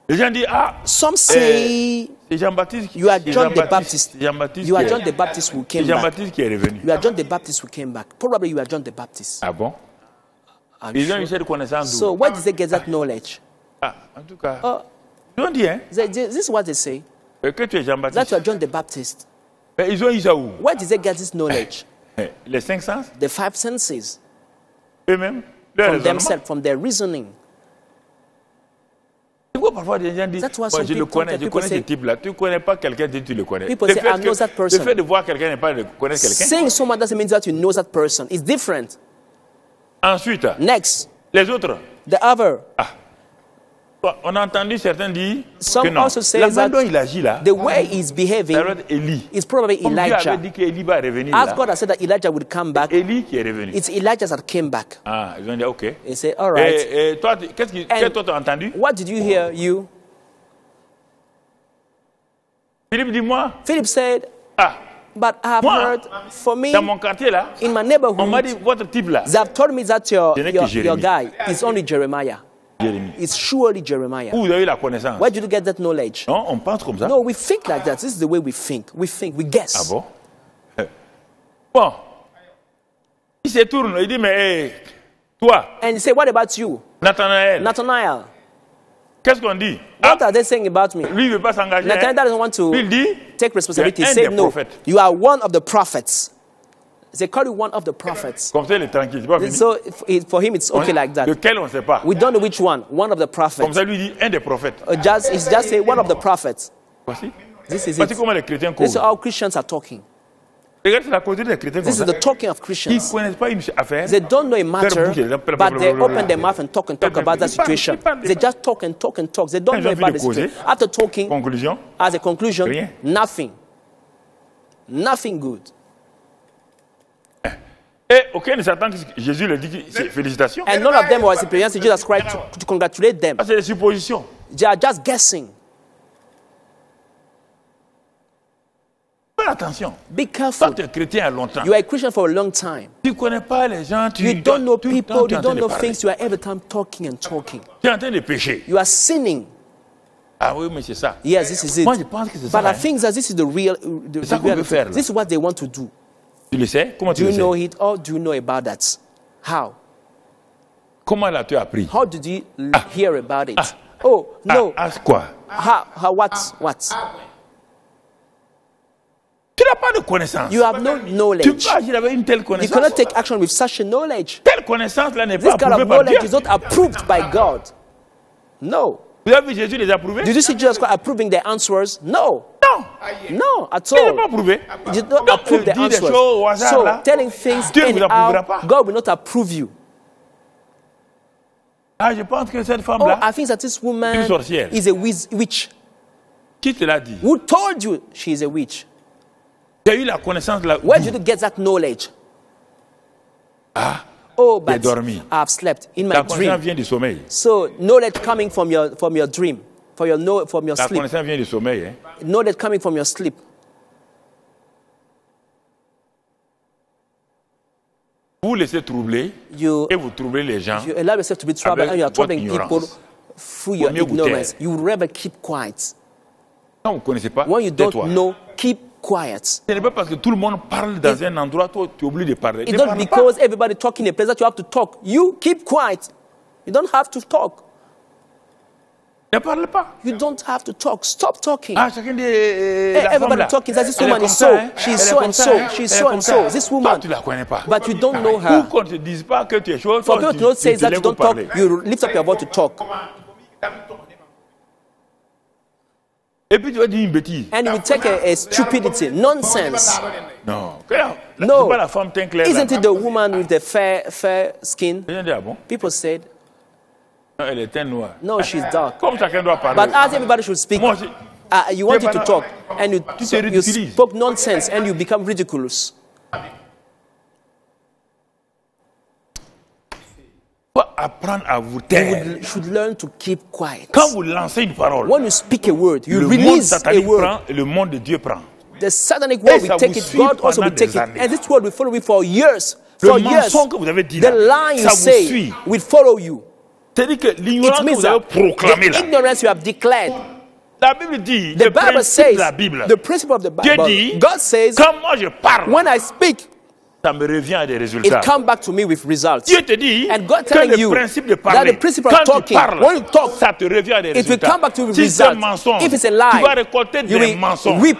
les gens disent, ah, some say c'est Jean-Baptiste. you are John the Baptist. Jean-Baptiste. You are John the Baptist who C'est came back. Jean-Baptiste qui est revenu. You are John the Baptist who came back. Probably you are John the Baptist. Ah bon? I'm Ils ont sure. eu cette connaissance. So where did they get that knowledge? Ah, en tout cas, ils ont dit, hein, This is what they say. que tu es That Jean-Baptiste. you are John the Baptist. Mais ils ont eu ça où? Where did they get this knowledge? Les 5 sens, The five senses. eux-mêmes, leur From raisonnement. themselves, from their reasoning. Tu vois, parfois, des gens disent, That's why moi, some je le people- connais, je people connais say- ce type-là. Tu ne connais pas quelqu'un, tu le connais. People Le say, fait I know that person. le fait de voir quelqu'un n'est pas de connaître quelqu'un. Seeing someone doesn't mean that you know that person. It's different. Ensuite, Next, les autres. the other. On a entendu certains dire Some que non. also say La manière that dont il agit là, The way he's ça behaving doit être Élie. is probably Comme Dieu avait Elijah. dit qu'Élie va revenir As là. God has said that Elijah would come back, Élie qui est revenu. it's Elijah that came back. Ah, ils ont dit, ok. He said, all right. Et toi, qu'est-ce que toi t'as entendu? What did you hear, you? Philippe dit, moi, Philip said, ah, but I have Moi, heard, for me, dans mon quartier là, in my on m'a neighborhood, dit, votre type là, they have told me that your Ce n'est que Jérémie. guy is only Jeremiah. Jérémie. It's surely Jeremiah. Où vous avez eu la connaissance? Where did you get that knowledge? Non, on pense comme ça. No, we think like that. This is the way we think. We guess. Ah bon? Bon. Il se tourne, il dit, mais hey, toi, And you say, what about you? Nathanaël, Nathaniel, qu'est-ce qu'on dit? what are they saying about me? Lui, il ne veut pas s'engager. Nathaniel Hein? doesn't want to Lui, il dit, take responsibility. Il y a He un said, des no, prophètes. you are one of the prophets. They call you one of the prophets. comme ça, il est tranquille. C'est pas fini. So for him, it's okay like that. Lequel, on ne sait pas. We don't know which one. One of the Comme prophets. ça, lui il dit, un des prophètes. He's just say one of the prophets. Voici. This is Voici it. comment les chrétiens This is courent. how Christians are talking. Regarde, c'est la cause des chrétiens comme This is ça. the talking of Ils ne Christians. connaissent pas une affaire. They don't know a matter, bouger, but they open their mouth and talk about that situation. They just talk and talk and talk. They don't Quand know ils ont about the fini de situation. After talking, Conclusion. as a conclusion, Rien. nothing. Nothing good. Et aucun ne s'attend que Jésus leur dit que c'est félicitations. And none of them was experiencing Jesus Christ to congratulate them. Ça, c'est des suppositions. They are just guessing. Fais attention. Be Toi, careful. tu es chrétien à longtemps. You are a Christian for a long time. Tu ne connais pas les gens. You don't know tout le temps, people. tu es You en train don't de know parler. things. You are every time talking and talking. Tu es en train de pécher. You are sinning. Ah oui, mais c'est ça. Yes, this is it. Moi, je pense que c'est ça. But I hein. think that this is the real. C'est ça qu'on veut faire, là. This is what they want to do. Tu le sais? Comment tu Do le you know sais? it or do you know about that? How? Comment l'as-tu appris? How did you hear about it? Oh, no. Ah, quoi? How, what? Tu n'as pas de connaissance. You have no Tu knowledge. peux agir avec une telle You connaissance. cannot take action with such a knowledge. Telle connaissance-là n'est This pas kind of approuvée par Dieu. knowledge is not approved by God. No. Vous avez vu Jésus les approuver? Did you see Jesus Christ approving their answers? No. Non. No, at Il n'est pas all. approuvé. He did not Donc, approve the dit des answers. choses au hasard, So, là. telling things Dieu ne vous approuvera pas. anyhow, God will not approve you. Ah, je pense que cette Oh, femme-là, I think that this woman Une sorcière. is a witch. qui te l'a dit? Who told you she is a witch? Tu as eu la connaissance là. Where did you get that knowledge? Ah, Oh, j'ai but dormi. I've slept in my La connaissance dream. vient du sommeil. So knowledge coming from your dream, from your La sleep. connaissance vient du sommeil. Hein. Knowledge coming from your sleep. Vous laissez troubler You et vous troublez les gens. you allow yourself to be troubled Avec and you are votre troubling people ignorance. through your Vaut mieux vous ignorance. taire. You would rather keep quiet. Quand vous ne connaissez pas, When you don't tais-toi. know, keep quiet. Ce n'est pas parce que tout le monde parle dans un endroit, toi tu es obligé de parler. It's Ne not parle because everybody talking in a place that you have to talk. You keep quiet. You don't have to talk. pas. Ne parle pas. You don't have to talk. Stop talking. Ah, chacun dit. Hey, La femme everybody là, talking that this elle est woman comme is ça, so. hein. She's Elle est so comme and ça, so. hein. She's Elle est so comme and ça. so. This Toi, woman. tu la connais pas. But you don't know Ou her. qu'on ne te dise pas que tu es chaud, For toi, people to not say tu that lèves you don't pour talk, parler. you lift up your voice to talk. Et puis tu vas dire une bêtise. And you take a stupidity, nonsense. Non. No. C'est pas la femme teint clair. Isn't it the woman with the fair skin? Les gens disent, ah bon? People said, Non, elle est teint noir. no, she's dark. Comme chacun doit parler. But as everybody should speak, Moi aussi. you wanted to talk, and you ridiculises. spoke nonsense, and you become ridiculous. apprendre à vous taire. You should learn to keep quiet. Quand vous lancez une parole, When you speak a word, you le monde release a satanique word. prend et le monde de Dieu prend. The satanic word ça will take vous it, suit God also will pendant take des it. années. And this word will follow you for years. Le For years. mensonge que vous avez dit The là, lie you ça vous say suit. will follow you. C'est-à-dire que It l'ignorance que means vous avez that proclamée the là, ignorance you have declared. la Bible dit, The le Bible principe says, de la Bible, the principle of the Dieu Bible, dit, God says, quand moi je parle, when I speak, ça me revient à des it résultats. comes back to me with results. Dieu te dit And God que telling le you principe de that parler, the principle of quand tu talking, parles, when you talk, ça te revient à des it will résultats. come back to you with Si c'est un results. mensonge, If it's a tu lie, vas récolter you des will mensonges. reap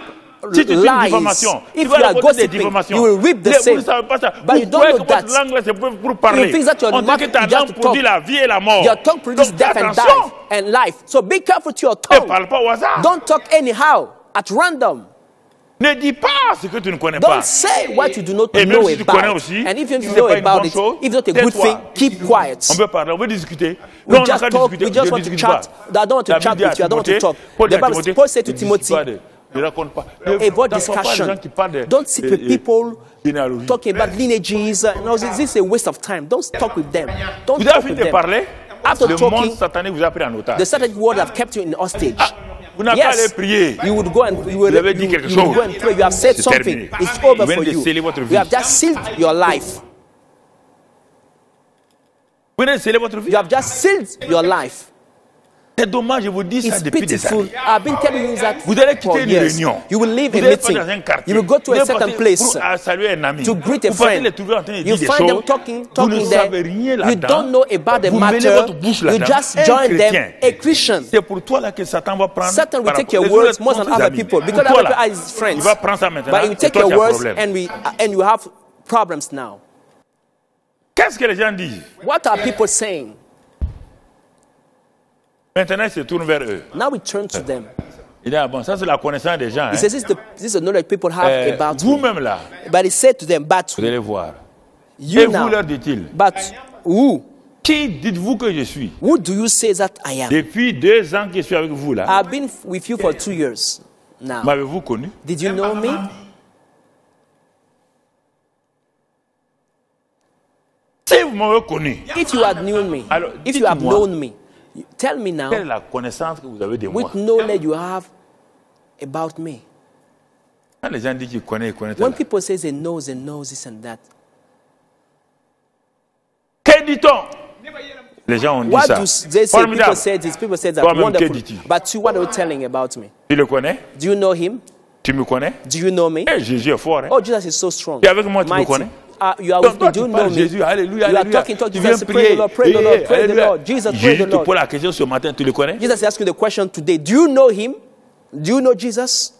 Si tu fais une lies. diffamation, tu If vas you are récolter des gossiping, diffamations. you will reap the Vous same. ne savez pas ça. But Vous you don't croyez know que votre that. langue là, c'est pour parler. You think that your On dit mouth que is ta just langue to produit talk. la vie et la mort. Your tongue produces Donc, death fais and attention. life. So be careful to your Ne tongue. parle pas au hasard. Don't talk anyhow, at random. Ne dis pas ce que tu ne connais pas. Don't say what you do not Et même know si tu connais about. aussi, And if you si know c'est pas une about bonne it, chose, if it's not a good tais-toi. thing, keep quiet. On peut parler, on peut discuter. We Non, on n'a just qu'à talk, discuter. we just Je want to discute chat. pas. I don't want to La chat Bible dit à with you, I don't want to Timothée, talk. Paul dit The à Bible, Timothée, Paul said to ne discute Timothy, pas ne raconte pas. avoid N'entends pas les discussion. gens qui parlent de- Don't sit with people généalogie. talking about lineages. No, this is a waste of time. Don't talk with them. Don't Vous avez talk fini with de them. parler, After le talking, monde satanique vous a pris en otage. the satanic word have kept you in hostage. Vous n'avez pas allé Yes, prier. you would go and you will, Vous avez dit you, quelque you will chose. go and pray. You have said C'est something. terminé. It's over Vous for venez de you. sceller votre vie. You have just sealed your life. Vous venez de sceller votre vie. You have just sealed your life. C'est dommage, je vous dis ça It's depuis des pitiful. années. I've been telling you that Vous allez for quitter une years. réunion. You will leave Vous a allez pas meeting. dans un quartier. You will go to Vous a allez certain passer place pour saluer un ami. to greet a Vous passez friend. les trouver en train de dire You des find choses. them talking Vous ne savez there. rien You là-dedans. don't know about the Vous mêlez matter. votre bouche You là-dedans. just Un join them, chrétien. a Christian. C'est pour toi là que Satan va prendre. Satan will par take rapport- your les words more autres than sont tes other amis. people because Pour toi, other là, people are his friends. il va prendre ça maintenant. But he will et take toi, your tu as un words problème. and you have problems now. Qu'est-ce que les gens disent? What are people saying? Maintenant, ils se tournent vers eux. Now we turn to them. Il dit, ah bon, ça c'est la connaissance des gens. He Hein. says, this is the knowledge people have about me. Vous-même là, But he said to them, but vous allez voir. you Et vous now, leur dit-il, but who? qui dites-vous que je suis? Who do you say that I am? Depuis 2 ans que je suis avec vous là, I've been with you for 2 years now. m'avez-vous connu? Did you know me? Si vous m'avez connu, If you had known me, Alors, if you have dites-moi. known me, tell me now quelle est la connaissance que vous avez de moi? with knowledge you have about me. Quand les gens disent qu'ils connaissent, ils connaissent. When là. people say they know this and that, Que dit-on? Les gens ont dit what ça. do they say? Formidable. People say this. People say that. Toi-même, Wonderful. que dis-tu? But you, what are you telling about me? Tu le connais? Do you know him? Tu me connais? Do you know me? Eh, Jésus est fort. Hein? Oh, Jesus is so strong. Tu es avec moi, tu me Mighty. connais? You are Donc, with toi, me. Do tu you parles know me? Jésus, alléluia, You are alléluia. talking, Tu Jesus. viens Praise the prier. Lord, praise the Lord, praise the Alléluia. Lord. Jesus, praise Jésus the te Lord. pose la question ce matin, tu le connais? Jesus asked you the question today. Do you know him? Do you know Jesus?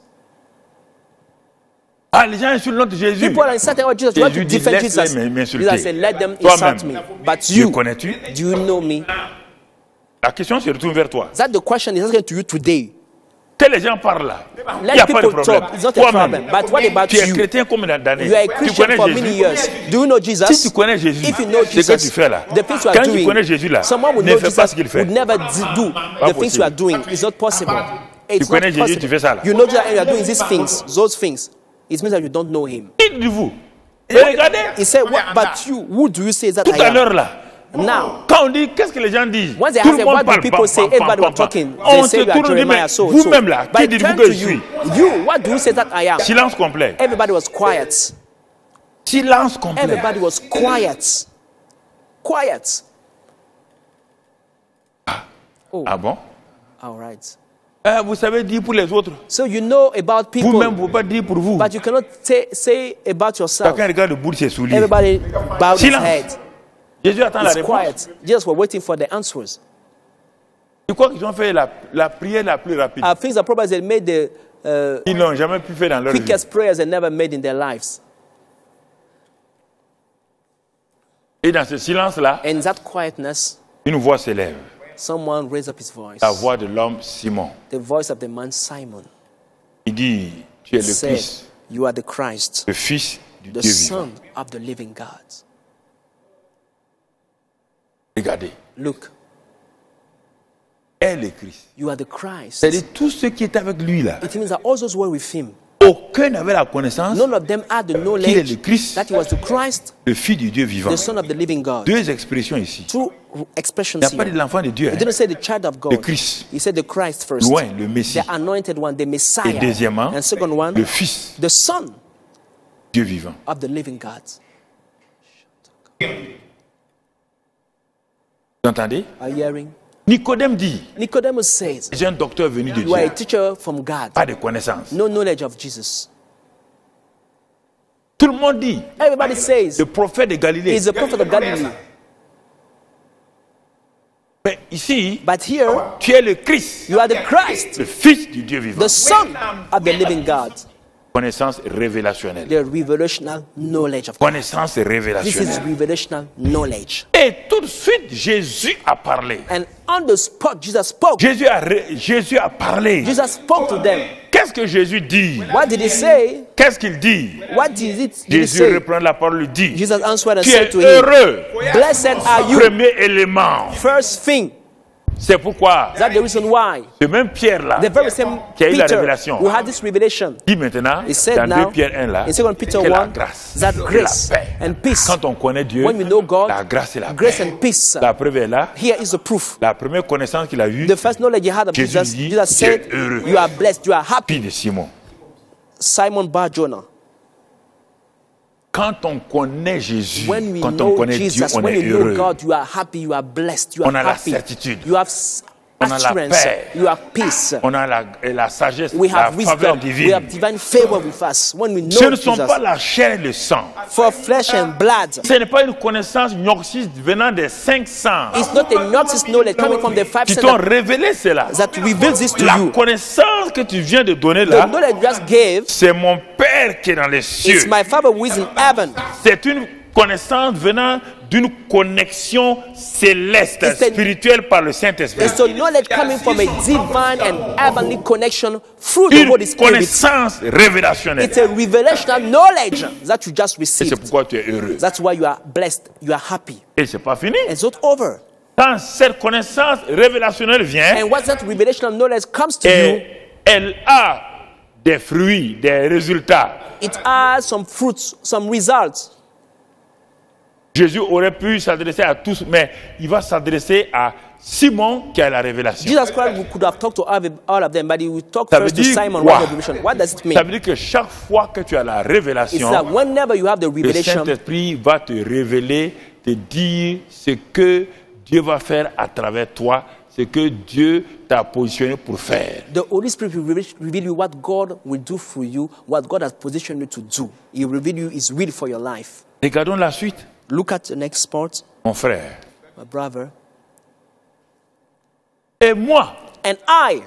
Ah, les gens insultent notre Jésus. People are insulting about Jesus. You want to Jésus dit, defend laisse-les Jesus. m'insulter. Jesus said, let them Toi-même, insult me. But me you, connais-tu? do you know me? La question se retourne vers toi. That's the question he's asking to you today. Que les gens parlent là. Il n'y Let a pas de people problème. talk. It's not a Toi-même, problem. But what about tu es you? chrétien combien d'années? You are a Tu Christian connais for Jésus? many years. Do you know Jesus? Si tu connais Jésus, If you know ce que Jesus, tu fais là, the things you are quand tu doing, connais Jésus là, someone will ne know fais pas ce Jesus qu'il fait. would never do the things you are doing. It's not possible. It's connais not Jésus, possible. tu fais ça là. You know Jesus and you are doing these things, those things. It means that you don't know him. Qui de vous? Mais regardez, He said, what, but you, who do you say that tout I à am? l'heure là, Now, quand on dit, qu'est-ce que les gens disent? once they Tout ask le them, monde what do parle, people say? Everybody was talking. On They se say you are tourne, on dit, mais Jeremiah, so. vous-même là, But qui it dites-vous turned que to je suis? you, what do you say that I am? Silence complet. Everybody was quiet. Silence complet. Everybody was quiet. Quiet. Ah bon? All right. Vous savez dire pour les autres. So you know about people, Vous-même, vous ne pouvez pas dire pour vous. but you cannot say about yourself. Chacun regarde le bout de ses souliers. Everybody bowed his Silence. head. Jésus attend la It's réponse. quiet. Just we're waiting for the answers. Je crois qu'ils ont fait la prière la plus rapide. Things that probably they made the Ils n'ont jamais pu faire dans leur vie. quickest prayers they never made in their lives. Et dans ce silence-là, And that quietness, une voix s'élève. someone raised up his voice. La voix de l'homme Simon. The voice of the man Simon Il dit, tu es le said, Christ, you are the Christ, le Fils du the Dieu vivant. Son of the living God. Regardez, Look, est le Christ. you are the Christ. C'est-à-dire tous ceux qui étaient avec lui là, It means that all those who were with him, Aucun n'avait la connaissance None of them had the qu'il est knowledge le Christ, that he was the Christ, le Fils du Dieu vivant. the Son of the living God. Deux expressions ici. Two expressions Il n'y a pas dit here. l'enfant de Dieu, He didn't say the child of le God. Christ. He said the Christ first. Loin, le Messie. The anointed one, the Et Messiah. deuxièmement, And second one, le Fils, the Son Dieu vivant. of the living God. Vous entendez? Are you hearing? Nicodème dit, Nicodemus says, j'ai un docteur venu de you are a Dieu, teacher from God. pas de connaissance. No knowledge of Jesus. Tout le monde dit, Everybody says le prophète de Galilée. he's a prophet of Galilee. Mais ici, But here, tu es le Christ, you are the Christ, le Fils du Dieu vivant. the Son of the living God. Connaissance révélationnelle. The revelational knowledge of God. Connaissance This is révélationnelle. revelational knowledge. Et tout de suite, Jésus a parlé. And on the spot, Jesus spoke. Jésus a parlé. Jesus spoke to them. Qu'est-ce que Jésus dit? What did he say? Qu'est-ce qu'il dit? What did he Jésus say? reprend la parole et dit, Jesus answered and tu said es to him, heureux. blessed are you. Premier élément. First thing. C'est pourquoi That's the reason why. ce même Pierre-là, The very same qui a eu la Peter révélation, who had this revelation, dit maintenant, he said dans 2 now, Pierre 1 là, in 2 Peter que la 1, grâce, that et grace la paix. and peace. Quand on connaît Dieu, When we know God, la grâce et la grace paix. and peace. La preuve est là. Here is the proof. La première connaissance qu'il a eue, The first knowledge he had of Jésus Jesus, dit, Jesus said, tu es heureux. you are blessed, you are happy. fille de Simon. Simon Bar-Jonah. Quand on connaît Jésus, When we quand on know connaît Dieu, Jesus, on when est you know heureux. God, you are happy, you are blessed, you are On a la happy. certitude. You have On a la assurance, paix. you have peace. On a la sagesse, We la have faveur wisdom, we divine. have divine favor with us. When we Ce know ne sont Jesus, pas la chair et le sang. for flesh and blood, Ce n'est pas une connaissance gnostique venant des 500 it's not a Gnostic knowledge coming from the five qui senses t'ont révélé cela. that reveals this to La you. connaissance que tu viens de donner The là, knowledge you just gave c'est mon Père qui est dans les cieux. is my Father who is in heaven. C'est une connaissance venant d'une connexion céleste, It's a- spirituelle par le Saint-Esprit. It's a knowledge coming from a divine and heavenly connection through the Une Holy Spirit. connaissance révélationnelle. It's a revelational knowledge that you just Et c'est received. pourquoi tu es heureux. That's why you are blessed, you are happy. Et c'est pas fini. It's not over. Quand cette connaissance révélationnelle vient, And once that revelational knowledge comes to you, et elle a des fruits, des résultats. it has some fruits, some results. Jésus aurait pu s'adresser à tous, mais il va s'adresser à Simon qui a la révélation. Jesus Christ could have talked to all of them, but he would talk Ça veut first to dire Simon. quoi? What revelation? What does it mean? Ça veut dire que chaque fois que tu as la It's révélation, that whenever you have the le revelation, Saint-Esprit va te révéler, te dire ce que Dieu va faire à travers toi, ce que Dieu t'a positionné pour faire. the Holy Spirit will reveal you what God will do for you, what God has positioned you to do. He will reveal you His will for your life. Regardons la suite, Look at the next part, mon frère. my brother. Et moi, And I,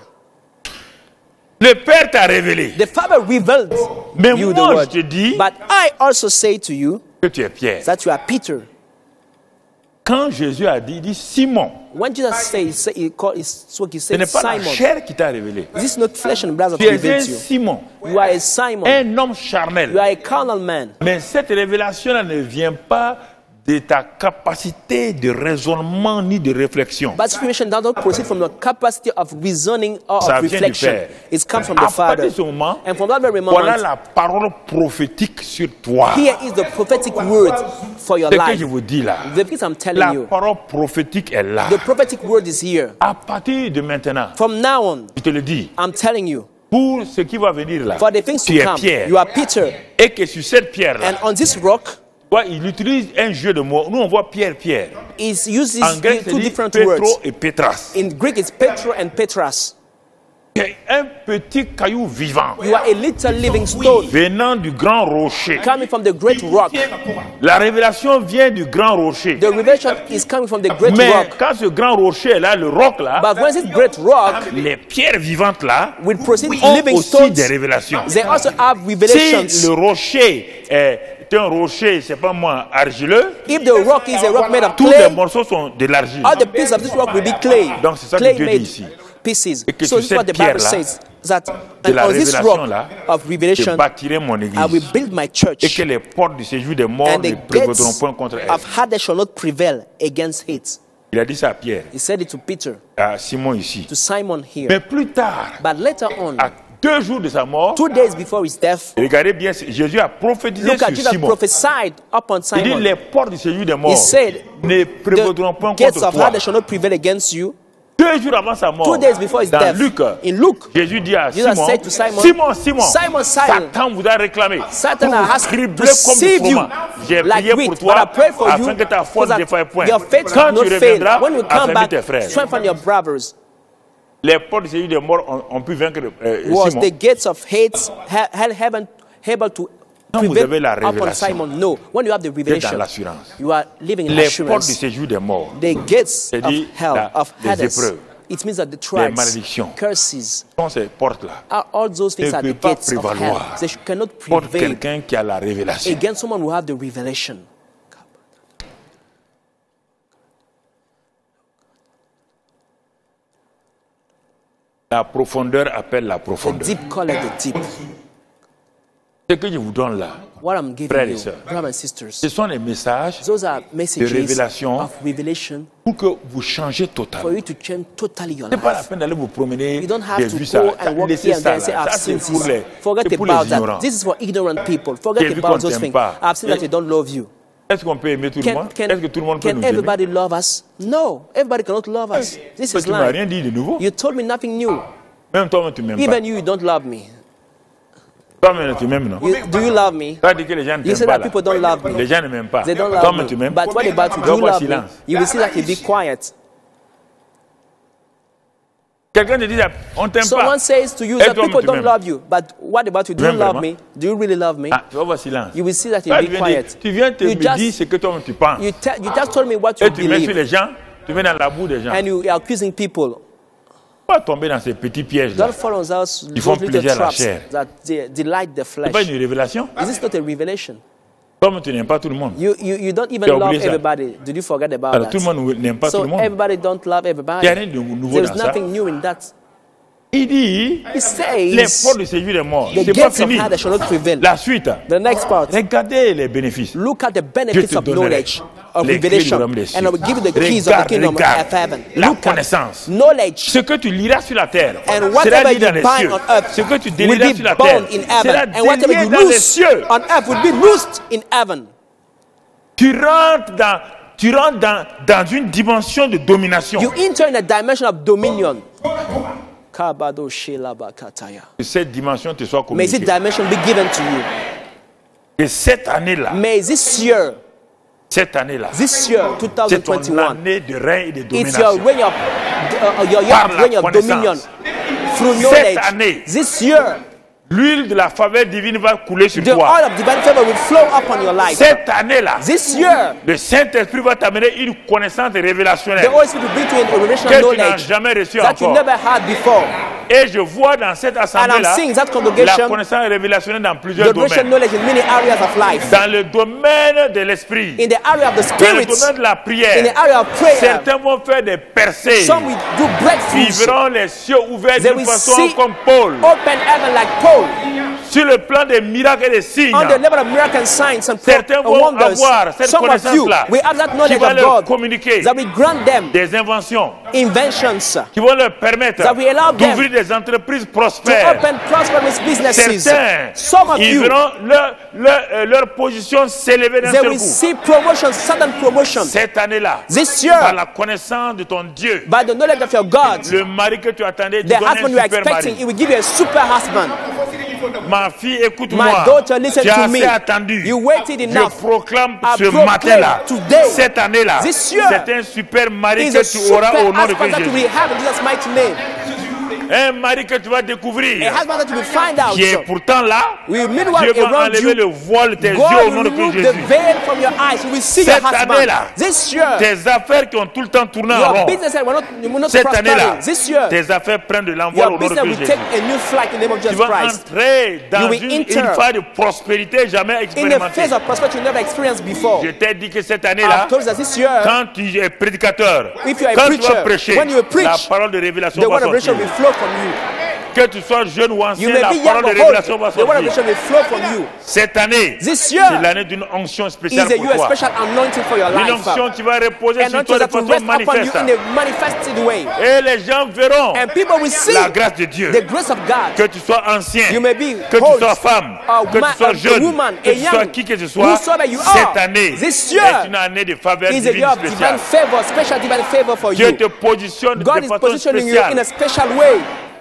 le Père t'a révélé. the Father revealed Mais you the moi, word. je te dis But I also say to you que tu es Pierre. that you are Peter. Quand Jésus a dit, il dit Simon, When Jesus said, he spoke, he ce said, n'est pas la Simon, chair qui t'a révélé. this is not flesh and blood that Tu es un reveals you. Simon, You are a Simon. un homme You charnel. are a carnal man. Mais cette révélation-là ne vient pas de ta capacité de raisonnement ni de réflexion. But revelation does not proceed from your capacity of reasoning or Ça of vient du reflection. Père. It comes from À the Father. partir de ce moment, And from that very voilà moment, la parole prophétique sur toi. here is the prophetic word for your Ce que life. je vous dis là, The things I'm telling la you, parole prophétique est là. the prophetic word is here. À partir de maintenant, From now on, je te le dis, I'm telling you, pour ce qui va venir là, for the things tu to es come, Pierre. you are Peter. Et que sur cette pierre-là, And on this rock, il utilise un jeu de mots. Nous, on voit Pierre, Pierre. he uses En grec, c'est two dit different Petro words. et Pétras. In Greek, it's Petro and Petras. C'est un petit caillou vivant You are a little living stone venant du grand rocher. coming from the great rock. La révélation vient du grand rocher. The revelation is coming from the great Mais rock. quand ce grand rocher est là, le roc là, But when this great rock les pierres vivantes là will proceed ont living aussi stones, des révélations. they also have Si revelations. le rocher est un rocher, c'est pas moi, argileux, If the rock is a rock made of tous les clay, morceaux sont de l'argile. all the pieces of this rock will be clay. Donc c'est ça que Clay Dieu dit made ici. pieces. Et que So sur this is what the cette Bible pierre-là, says. That De and la on this révélation rock là, of je revelation, bâtirai mon I will église. build my Et church, que les portes du séjour des morts and ne the prévaudront gates point contre elle. of Hades shall not prevail against it. Il a dit ça à Pierre, He said it to Peter, à Simon ici. to Simon here. Mais plus tard, But later on, à 2 jours de sa mort, 2 days before his death, regardez bien, Jésus a prophétisé look at sur Jesus Simon. prophesied upon Il dit, Simon. les portes du séjour des He morts said, ne prévaudront point the gates contre of toi. hell shall not prevail against you. 2 jours avant sa mort, 2 days before his dans death, Luc, in Luke, Jésus dit à Jesus Simon, said to Simon, Simon, Simon, Simon, Simon, Satan vous a réclamé Satan pour vous has cribler comme du deceived you froment. J'ai like prié wheat, pour but I toi pray for you afin que ta so foi ne that défaille point. your faith Quand will tu not fail. reviendras, When you come affermis back, tes frères. strengthen your brothers. Les portes du séjour des morts ont pu vaincre Was Simon. the gates of hate heaven able to Quand vous prevail avez la upon révélation, Simon? No. When you have the vous êtes revelation, dans l'assurance. you are living in Les portes du assurance. séjour des morts, The gates c'est-à-dire of hell, of les Hades, épreuves, it means that the les trials, malédictions, curses, sont ces portes-là. all those things ne are the peuvent pas gates of hell. prévaloir They cannot Pour prevail quelqu'un qui a la révélation. against someone who have the revelation. La profondeur appelle la The profondeur. deep call it the deep. Ce que je vous donne là, What I'm giving Frères et you, sœurs, brothers and sisters, ce sont les messages those are messages révélation of revelation pour que vous changez for totalement. you to change totally your Ce n'est pas la life. peine d'aller vous promener. You don't have J'ai to vu ça. go and walk Laissez here and ça there and say, là. I've Ça, seen c'est pour this. les, Forget c'est pour les about that. ignorants. This is for ignorant people. J'ai Forget vu qu'on about those t'aime things. pas. I've seen that they don't love you. Est-ce qu'on peut aimer tout le monde? Est-ce que tout le monde peut Can nous aimer? everybody love us? No, everybody cannot love us. This Mais is tu m'as lying. rien dit de nouveau. You told me nothing new. Même toi, tu m'aimes pas. Even you don't love me. Toi-même, tu m'aimes, non? Do you love me? Tu as dit que les gens ne You say t'aiment pas. that people don't love me. Les gens ne m'aiment pas. They don't love Toi-même, tu me. m'aimes. But what about you? Do you love me? You will see that you be quiet. Quelqu'un te dit, on t'aime pas. Someone says to you Et that toi, people tu don't m'aimes. love you. But what about you? Do you Même love vraiment? me? Do you really love me? Ah, tu vas voir silence. You will see that you Toi, be quiet. tu viens te You me dire just, ce que toi-même tu penses. you just told me what you Et tu mets sur believe. les gens, tu mets dans la boue des gens. And you are accusing people. Pas tomber dans ces petits pièges-là. Don't fall on those Ils font little plaisir à la traps chair. that delight the C'est pas flesh. une révélation. Is this not a revelation? Comme tu n'aimes pas tout le monde. You don't even Tu as love oublié ça. everybody. Did you forget about Alors, that? tout le monde n'aime pas tout So le monde. everybody don't love Il everybody. n'y a rien de nouveau There's dans ça. nothing new in that. Il dit, He les says portes du séjour des morts. the C'est pas gates of fini. Hades shall not prevail. La suite. The next part. Regardez les bénéfices. Look at the Je benefits te of donnerai knowledge, of les clés du revelation, royaume des cieux. and I will give you the keys of the kingdom Regarde of heaven. la Look at connaissance. knowledge, Ce que tu liras sur la terre and sera whatever lié you dans les bind cieux. on earth Ce que tu will délieras be sur la terre bound in sera heaven, and whatever délié you dans les loose cieux. on earth will be loosed in heaven. Tu rentres dans une dimension de domination. You enter in a dimension of dominion. Kabado Shelabakataya. Que cette dimension te soit May this communiquée. dimension be given to you. Que cette année-là, May this year, cette année-là, this year, c'est ton 2021, année de règne et de it's your domination. reign of your year Par of la reign of connaissance. dominion through Cette knowledge. année, This year, l'huile de la faveur divine va couler sur the toi. oil of divine favor will flow upon your life. Cette année-là, This year, le Saint-Esprit va t'amener une connaissance révélationnelle the Holy Spirit will bring to you a revelation que tu n'as knowledge jamais reçue that you encore. never had before. Et je vois dans cette And I'm assemblée-là seeing that la congregation, connaissance révélationnelle dans the plusieurs revelation domaines. knowledge in many areas of life. Dans le domaine de l'esprit, In the area of the dans le spirit, domaine de la in the prière, area of prayer, certains vont faire des percées, some will do breakthroughs. vivront les cieux ouverts They d'une will façon see comme Paul. open heaven like Paul. Sur le plan des miracles et des signes, On the level of miracle signs and certains vont wonders, avoir cette some of you connaissance-là will have that qui knowledge va of leur God communiquer that will grant them des inventions, inventions qui vont leur permettre that will allow them d'ouvrir des entreprises to prospères. open prosperous businesses. Certains, Some of ils you, verront leur position s'élever d'un they seul will coup. see promotion, sudden promotion. Cette année-là, This par year, la connaissance de ton Dieu, by the knowledge of your God, le mari que tu attendais, tu the donnes husband you un are super expecting, mari. it will give you a super husband. Ma fille, écoute-moi. My daughter, listen Tu to as me. assez attendu. You waited enough. Je proclame I ce proclaim matin-là, today, cette année-là, this year, c'est un super mari Is que a tu super auras au nom de husband that you Jésus. will have in Jesus' mighty name. Un mari que tu vas découvrir, A husband that you will find out. qui est pourtant là. We meanwhile Dieu va around enlever you, le voile de tes yeux God au will nom de remove Jésus. the veil from your eyes. You will see your Cette husband. année-là, This year, tes affaires qui ont tout le temps tourné en your rond, business will not cette année-là, prospering. This year, tes affaires prennent de l'envol your au nom de business will Jésus. take a new flight in the name of Tu Jesus vas Christ. entrer dans You will une enter phase de prospérité jamais In a expérimentée. phase of prosperity you never experienced before. Je t'ai dit que cette année-là, I've told you that this year, quand tu es prédicateur, if you are a quand tu vas preacher, prêcher, when you la preach, parole de révélation the va word of revelation sortir. will flow from you. Que tu sois jeune ou You ancien, may la be young parole or de old. révélation va The word of sortir. revelation will flow from you. Cette année, This c'est year l'année d'une onction is spéciale a pour you a toi. special anointing for your Une life. onction qui va reposer And sur not toi de that will façon rest upon you manifeste. in a manifested way. Et les gens verront And people will see la grâce de Dieu. the grace of God. Que tu sois ancien, You may be que tu old, sois femme, a que tu man, sois a jeune, woman, que a tu sois young, qui que ce soit, whosoever you cette are, année this est year une année de faveur is a year divine of divine spéciale. favor, special divine favor for Dieu you. te positionne God de is façon positioning you in a spéciale. special way.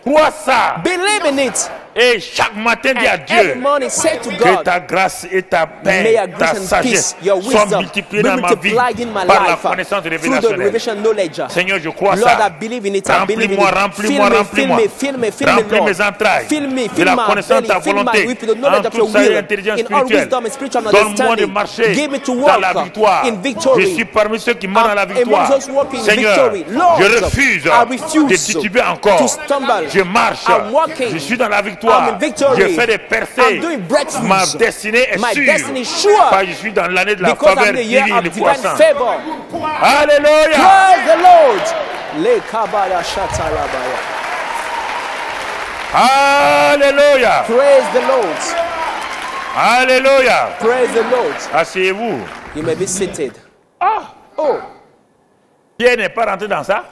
Crois ça. Believe in it. Et chaque matin, dis à And every Dieu morning say to que God, ta grâce et ta may paix, your ta grace and sagesse peace, your soient wisdom multipliées be dans ma vie multiplied in my par la life connaissance through the révélationnelle. revelation knowledge. Seigneur, je crois Lord, I ça. believe in it. I believe in Remplis-moi, it. remplis-moi, remplis-moi. Fill me, Remplis Lord. mes entrailles Fill me, de fill la my connaissance de ta belly, fill my volonté, with the en knowledge of your toute sa will, intelligence in all spirituelle. wisdom and spiritual Donne-moi de understanding. marcher Give me to dans walk la victoire. in victory. Je suis parmi ceux qui marchent dans la Among victoire. those walking in Seigneur, victory. Lord, je refuse I refuse de tituber encore. to stumble. Je marche. I'm walking. Je suis dans la victoire. I'm in victory. Je fais des percées. I'm doing breakthroughs. Ma destinée est My sûre. destiny is sure. Parce que je suis dans l'année de la Because faveur I'm the year divine of et divine croissante. favor. Alléluia. Praise the Lord. Le kabaya shatalabaya. Alléluia. Praise the Lord. Alléluia. Praise the Lord. Asseyez-vous. You may be seated. Ah, Oh, Pierre n'est pas rentré dans ça.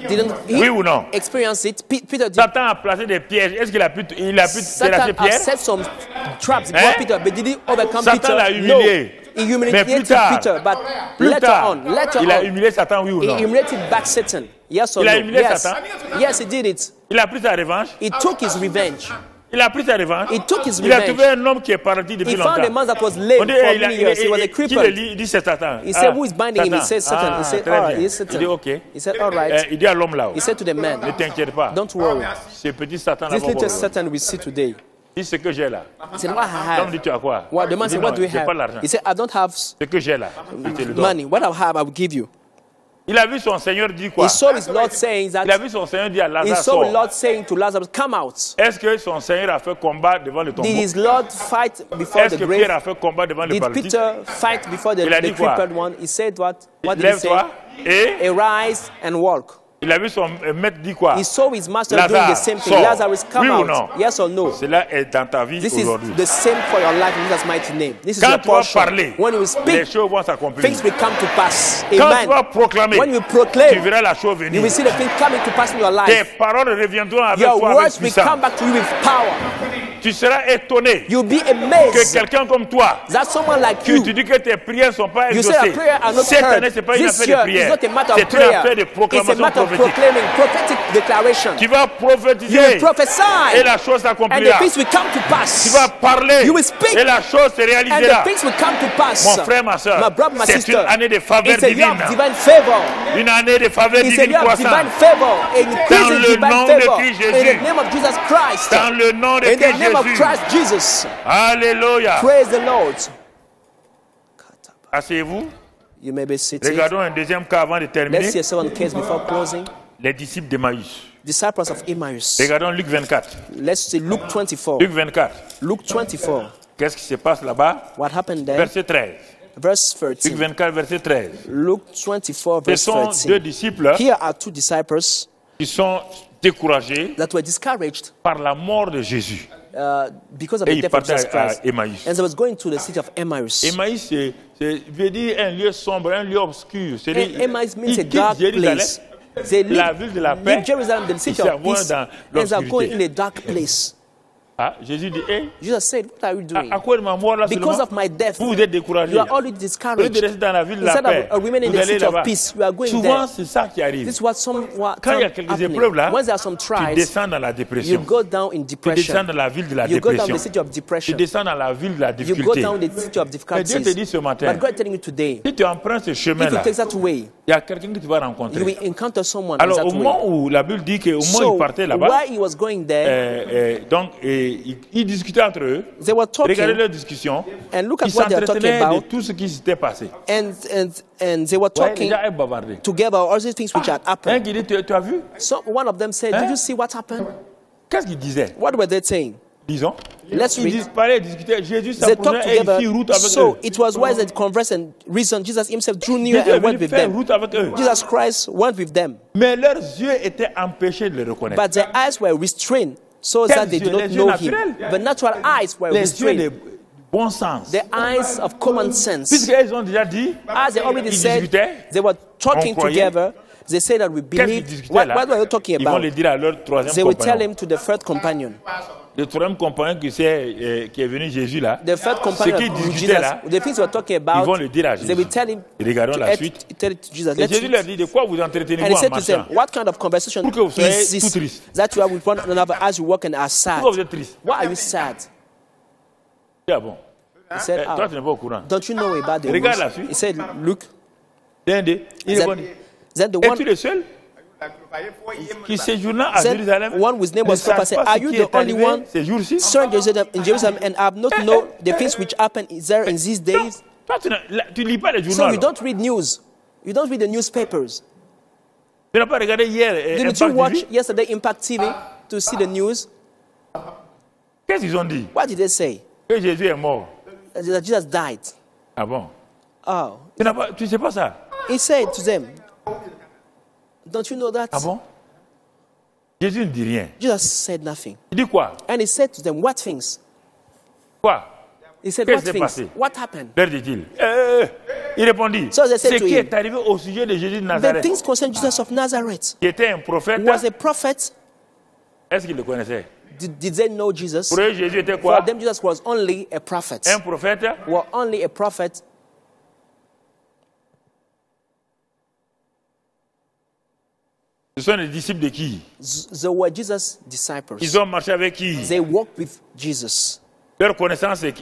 didn't he Oui ou non? experience it? Peter did. Satan a placé des pièges. Est-ce qu'il a pu terrasser Satan has Pierre? set some traps Hein? before Peter, but did he overcome Satan Peter? l'a No. humilié. He Mais humiliated plus tard, Peter, but plus later tard, on, il a humilié Satan, oui ou he non? humiliated back Satan. Yes or Il a no? humilié Yes. Satan? Yes, he did it. Il a pris sa revanche. He took his revenge. Il a pris sa revanche. He took his Il a revenge. trouvé un homme qui est parti depuis He found a longtemps. man that was On lame dit, for eh, many years. He was a qui le cripple. lit? Il dit c'est Satan. He said, who is binding him? He said, Satan. He said, très all right, bien. it's Satan. Il dit, ok. He said, all right. Il dit à l'homme là-haut, He said to the man, ne t'inquiète pas. don't worry. Ce petit Satan This là-bas, little Satan we see today. dis ce que j'ai là. He said, what I L'homme have. dit, tu as quoi? What, the man Il dit, said, what non, do we j'ai pas have? l'argent. He said, I don't have Ce que j'ai là, je te le donne. money. What I have, I will give you. Il a vu son Seigneur dire quoi? He saw his Lord saying Il a that. vu son Seigneur dire à He Lazare, saw the sors. Lord saying to Lazarus, come out. Est-ce que son Seigneur a fait combat devant le tombeau? Did his Lord fight before Est-ce the que grave? Pierre a fait combat devant le Did paralytique? Peter fight before Il a the dit quoi? crippled one? He said what? What did he say? Lève-toi et Arise and walk. il a vu son maître dire quoi? He saw his master Lazare, doing the same thing. sors. Lazarus, come Oui ou out. non? Yes or no? Cela est dans ta vie This is aujourd'hui. the same for your life in Jesus' mighty name. This is Quand your tu vas portion. parler, When you les speak, choses vont s'accomplir. things will come to pass. Quand tu vas Amen. proclamer, When you tu proclaim, verras la chose you venir. will see the thing coming to pass in your Tes life. paroles reviendront avec Your toi avec words will come puissance. back to you with power. Tu seras étonné You'll be que amazed quelqu'un comme toi, that someone like tu you, dis que tes prières ne sont pas you say exaucées. that prayer are not Cette heard. année, ce n'est pas une This affaire de year is prière. not a matter of C'est une affaire prayer. de It's a proclamation matter of prophétique. proclaiming prophetic declaration. Tu vas You prophétiser will prophesy, et la chose and the s'accomplira. things will come to Tu pass. vas parler You will speak, et la chose se And the réalisera. things will come to pass. Mon frère, ma soeur, My brother, my c'est sister, une année de faveur it's a year divine. of divine favor. Une année de faveur It's a divine year of divine croissante. favor. Increasing le divine nom de favor. Christ In Jésus. the name of Jesus Christ. Dans le nom de In the Christ name of Jésus. Christ Jesus. Alléluia. Praise the Lord. Asseyez-vous. You may be seated. Regardons un deuxième cas avant de terminer. Let's see a second case before closing. Les disciples d'Emmaüs. Disciples of Emmaus. Regardons Luc 24. Let's see Luke 24. Luc 24. Luke 24. Qu'est-ce qui se passe là-bas? What happened there? Verset 13. Verse Luc 13. 24, verset 13. Luke 24, Ce verse sont deux 13. disciples Here are two disciples qui sont découragés that were discouraged par la mort de Jésus. because of Et the ils death of partaient Jesus à Christ. Emmaüs. And they was going to the city of Emmaus. Emmaüs, veut dire un lieu sombre, un lieu obscur. C'est And Emmaus means a ils dark quittent Jérusalem, place. They la leave, ville de la paix, leave Jerusalem, the city ils of s'en vont peace, dans and they are going in l'obscurité. a dark place. Ah, Jésus dit, hey, Jesus said, what are you doing? à cause de ma mort là Because seulement, of my death, vous êtes découragés. you are already Au lieu discouraged. de rester dans la ville de la Instead paix, of remaining in vous the allez city of là-bas. peace, you are going Souvent, there. c'est ça qui arrive. This is what some Quand il y a quelques happening. épreuves là, Once there are some tu trials, descends dans la you dépression. go down in Tu depression. descends dans la ville de la You go down dépression. the city of Tu depression. descends dans la ville de la You go difficulté. down the city of Mais Dieu te difficulties. dit ce matin, But God is telling you today, si tu empruntes ce if chemin-là, you take that way, il y a quelqu'un que tu vas you rencontrer. will encounter someone in Alors, that au way. moment où la Bible dit qu'au moment où So, ils partaient là-bas, while he was going there, donc ils discutaient entre eux. they were Regardez talking, leur discussion. and look at Ils what they are talking s'entretenaient de about, tout ce qui s'était passé. and they were Ouais, les talking gens aiment bavarder. together all these things which had Un happened. qui dit, tu as vu? So one of them said, Hein? did you see what happened? Qu'est-ce qu'ils disaient? What were they saying? Disons. Let's Ils read. disparaient, discutaient. Jésus They talked s'approchait et il together. fit route avec So eux. it was wise that conversed and reasoned. Jesus himself drew near Jésus est and went venu with faire them. route avec eux. Jesus Christ went with them. Mais leurs yeux étaient empêchés de le reconnaître. But their eyes were restrained so that they do not know him. naturels. The natural eyes were Les yeux de restrained. bon sens. The eyes of common sense. Puisqu'ils ont déjà dit, As they already ils said, discutaient, they were talking on croyait. together. They say that we Qu'est-ce qu'ils believe. discutaient là? What were they talking Ils vont about? le dire à leur troisième They will tell compagnon. him to the third companion. Le troisième compagnon qui est venu Jésus là, The third ce companion qu'ils of discutaient Jesus, là, the things we're talking ils about, vont le dire à they Jésus. will tell him Et regardons la to suite. tell it to Jesus. Et Let's Jésus eat. leur dit, de quoi vous And he entretenez-vous en said to them, marchant? what kind of conversation Pour que vous soyez is tout this triste. that you have with one another as you walk and are sad? Pourquoi vous êtes triste? Why are you sad? Ah bon. He said, Toi, tu n'es pas au courant. don't you know about the Regarde rules? la suite. He said, look, Il répondit, then the es-tu one, le seul qui séjourna à said, Jérusalem one whose name ne was sache Papa said, pas are ce you qui the est only arrivé one ces jours-ci? in Jerusalem and have not known the things which happen there in these days? Toi, tu lis pas les So journaux. you don't read news. You don't read the newspapers. Tu n'as pas regardé hier Didn't you Impact watch TV? yesterday Impact TV to see the news? Qu'est-ce qu'ils ont dit? What did they say? Que Jésus est mort. That Jesus died. Ah bon? Oh. Tu sais pas ça? He said to them, don't you know that? Ah bon? Jésus ne dit rien. Jesus said nothing. Il dit quoi? And he said to them, what things? Quoi? He said, Qu'est-ce what qui s'est things? passé? What happened? Leur dit-il. Il répondit. So they said Ce to qui him, est arrivé au sujet de Jésus de The Nazareth, things concerning Jesus of Nazareth qui était un prophète, was a prophet. est-ce qu'il le connaissait? Did they know Jesus? Pour eux, Jésus était For quoi? them, Jesus was only a prophet. Un prophète. Were only a prophet. Ce sont les disciples de qui? They were Jesus' disciples. Ils ont marché avec qui? They walked with Jesus. Leur connaissance, c'est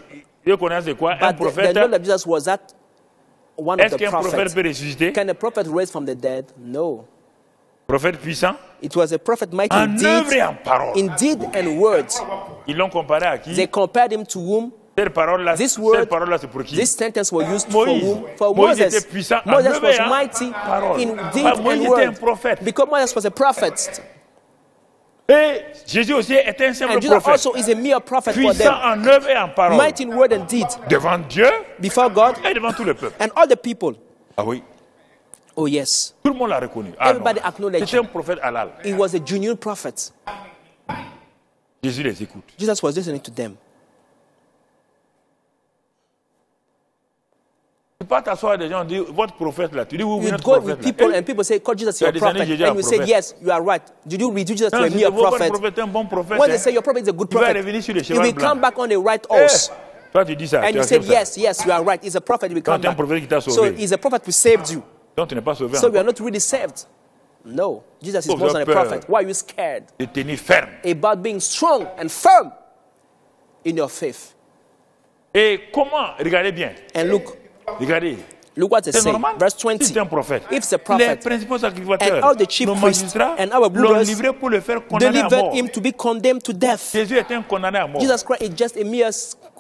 quoi? Un But the prophète. knowledge of Jesus was that one of Est-ce the qu'un prophète prophets. peut ressusciter? Can a prophet raise from the dead? No. Prophète puissant? It was a prophet mighty En in œuvre et deed, en parole. in deed and words. Ils l'ont comparé à qui? They compared him to whom? Cette parole-là, This word, c'est pour qui? this sentence was used Moïse. for whom? For Moïse Moses. était puissant en Moses œuvre was et en mighty parole. in deed Moïse and était un word. prophète. Because Moses was a prophet. Et Jésus aussi est un simple And Jesus prophète. also is a mere prophet for Puissant them. en œuvre et en parole. Mighty in word and deed. Devant Dieu Before God et devant tout le peuple. and all the people. Ah oui. Oh yes. Tout le monde l'a reconnu. Ah non. Everybody acknowledged C'était un prophète halal. He was a genuine prophet. Jésus les écoute. Jesus was listening to them. Tu peux pas t'asseoir des gens et dire, votre prophète là. Tu dis, oui, You notre go with prophète people là. and people say, call Jesus Tu as your des prophet. années, j'ai dit un And you say, prophète. yes, you are right. Did you read Jesus to Non, a je mere dis, votre prophet? prophète est un bon prophète. When they hein. say your prophet is a good Il va prophet, revenir sur le he cheval will blanc. come back on the right Eh, horse. toi, tu dis ça. And tu you say, acceptes ça. yes, you are right. He's a prophet. He will come Quand un back. prophète qui t'a So sauvé. he's a prophet who saved you. Donc tu n'es pas sauvé So you encore. are not really saved. No. Jesus is Oh, more than a vous avez prophet. peur. Why are you scared? De tenir ferme. About being strong and firm in your faith. Et comment? Regardez bien. And look Regardez. what it C'est says. normal. Verse Si 20. c'est un prophète. If it's a Les prophet, principaux sacrificateurs, and all the chief nos priests magistrats, and our l'ont rulers livré pour le faire condamner à delivered mort. him to be condemned to death. Jésus était un condamné à mort. Jesus Christ is just a mere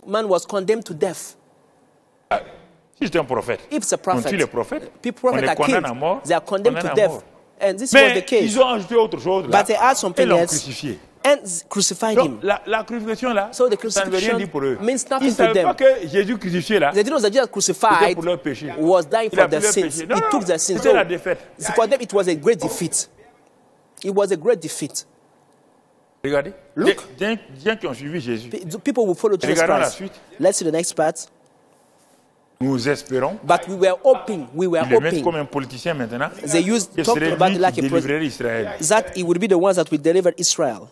man was condemned to death. Si c'est un prophète, If it's a on prophet, tue les prophètes, people on les are condamne killed. à mort, They are condemned to condamne à death. mort. And this was the Mais case. ils ont ajouté autre chose là. But they add Ils something l'ont else crucifié. and crucified Donc him. la crucifixion là, So the ça ne veut rien crucifixion dire pour eux. means nothing Ils ne to savaient them. pas que Jésus crucifié là, They didn't know that Jesus c'était crucified pour leur péché. was dying Il a for pris their leur sins. péché. He Non, took their sins. c'était la défaite. For them, it was a great defeat. It was a great defeat. Regardez. Look. Des gens qui ont suivi Jésus. People will follow Jesus Regardons la Christ. suite. Let's see the next part. Nous espérons. But we were hoping, Ils le mettent comme hoping un politicien maintenant. they used Que talked serait about lui it like qui a president, délivrerait Israël. that it would be the ones that will deliver Israel.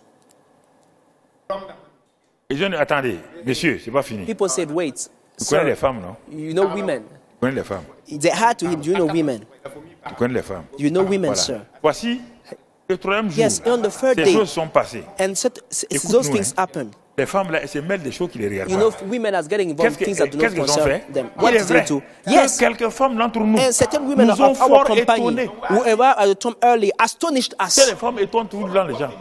Et je dis, attendez, messieurs, c'est pas fini. People said, wait, Tu connais les sir, femmes, non? you know women. Tu connais les femmes. They had to him, do you know women? Tu connais les femmes. You know women, Voilà. sir. Voici le troisième jour. Yes, on the third Ces day. choses sont passées. And Écoute-nous, those things hein. happen. Les femmes là, elles se mêlent des choses qui les regardent You pas. know, women are getting involved in things that do not Qu'est-ce qu'elles ont concern fait? them. Il What est did they vrai do? que Yes, quelques femmes d'entre nous and certain women nous of ont our fort company, étonnés. whoever at the time early, astonished Que us. les femmes étonnent tout le temps les gens.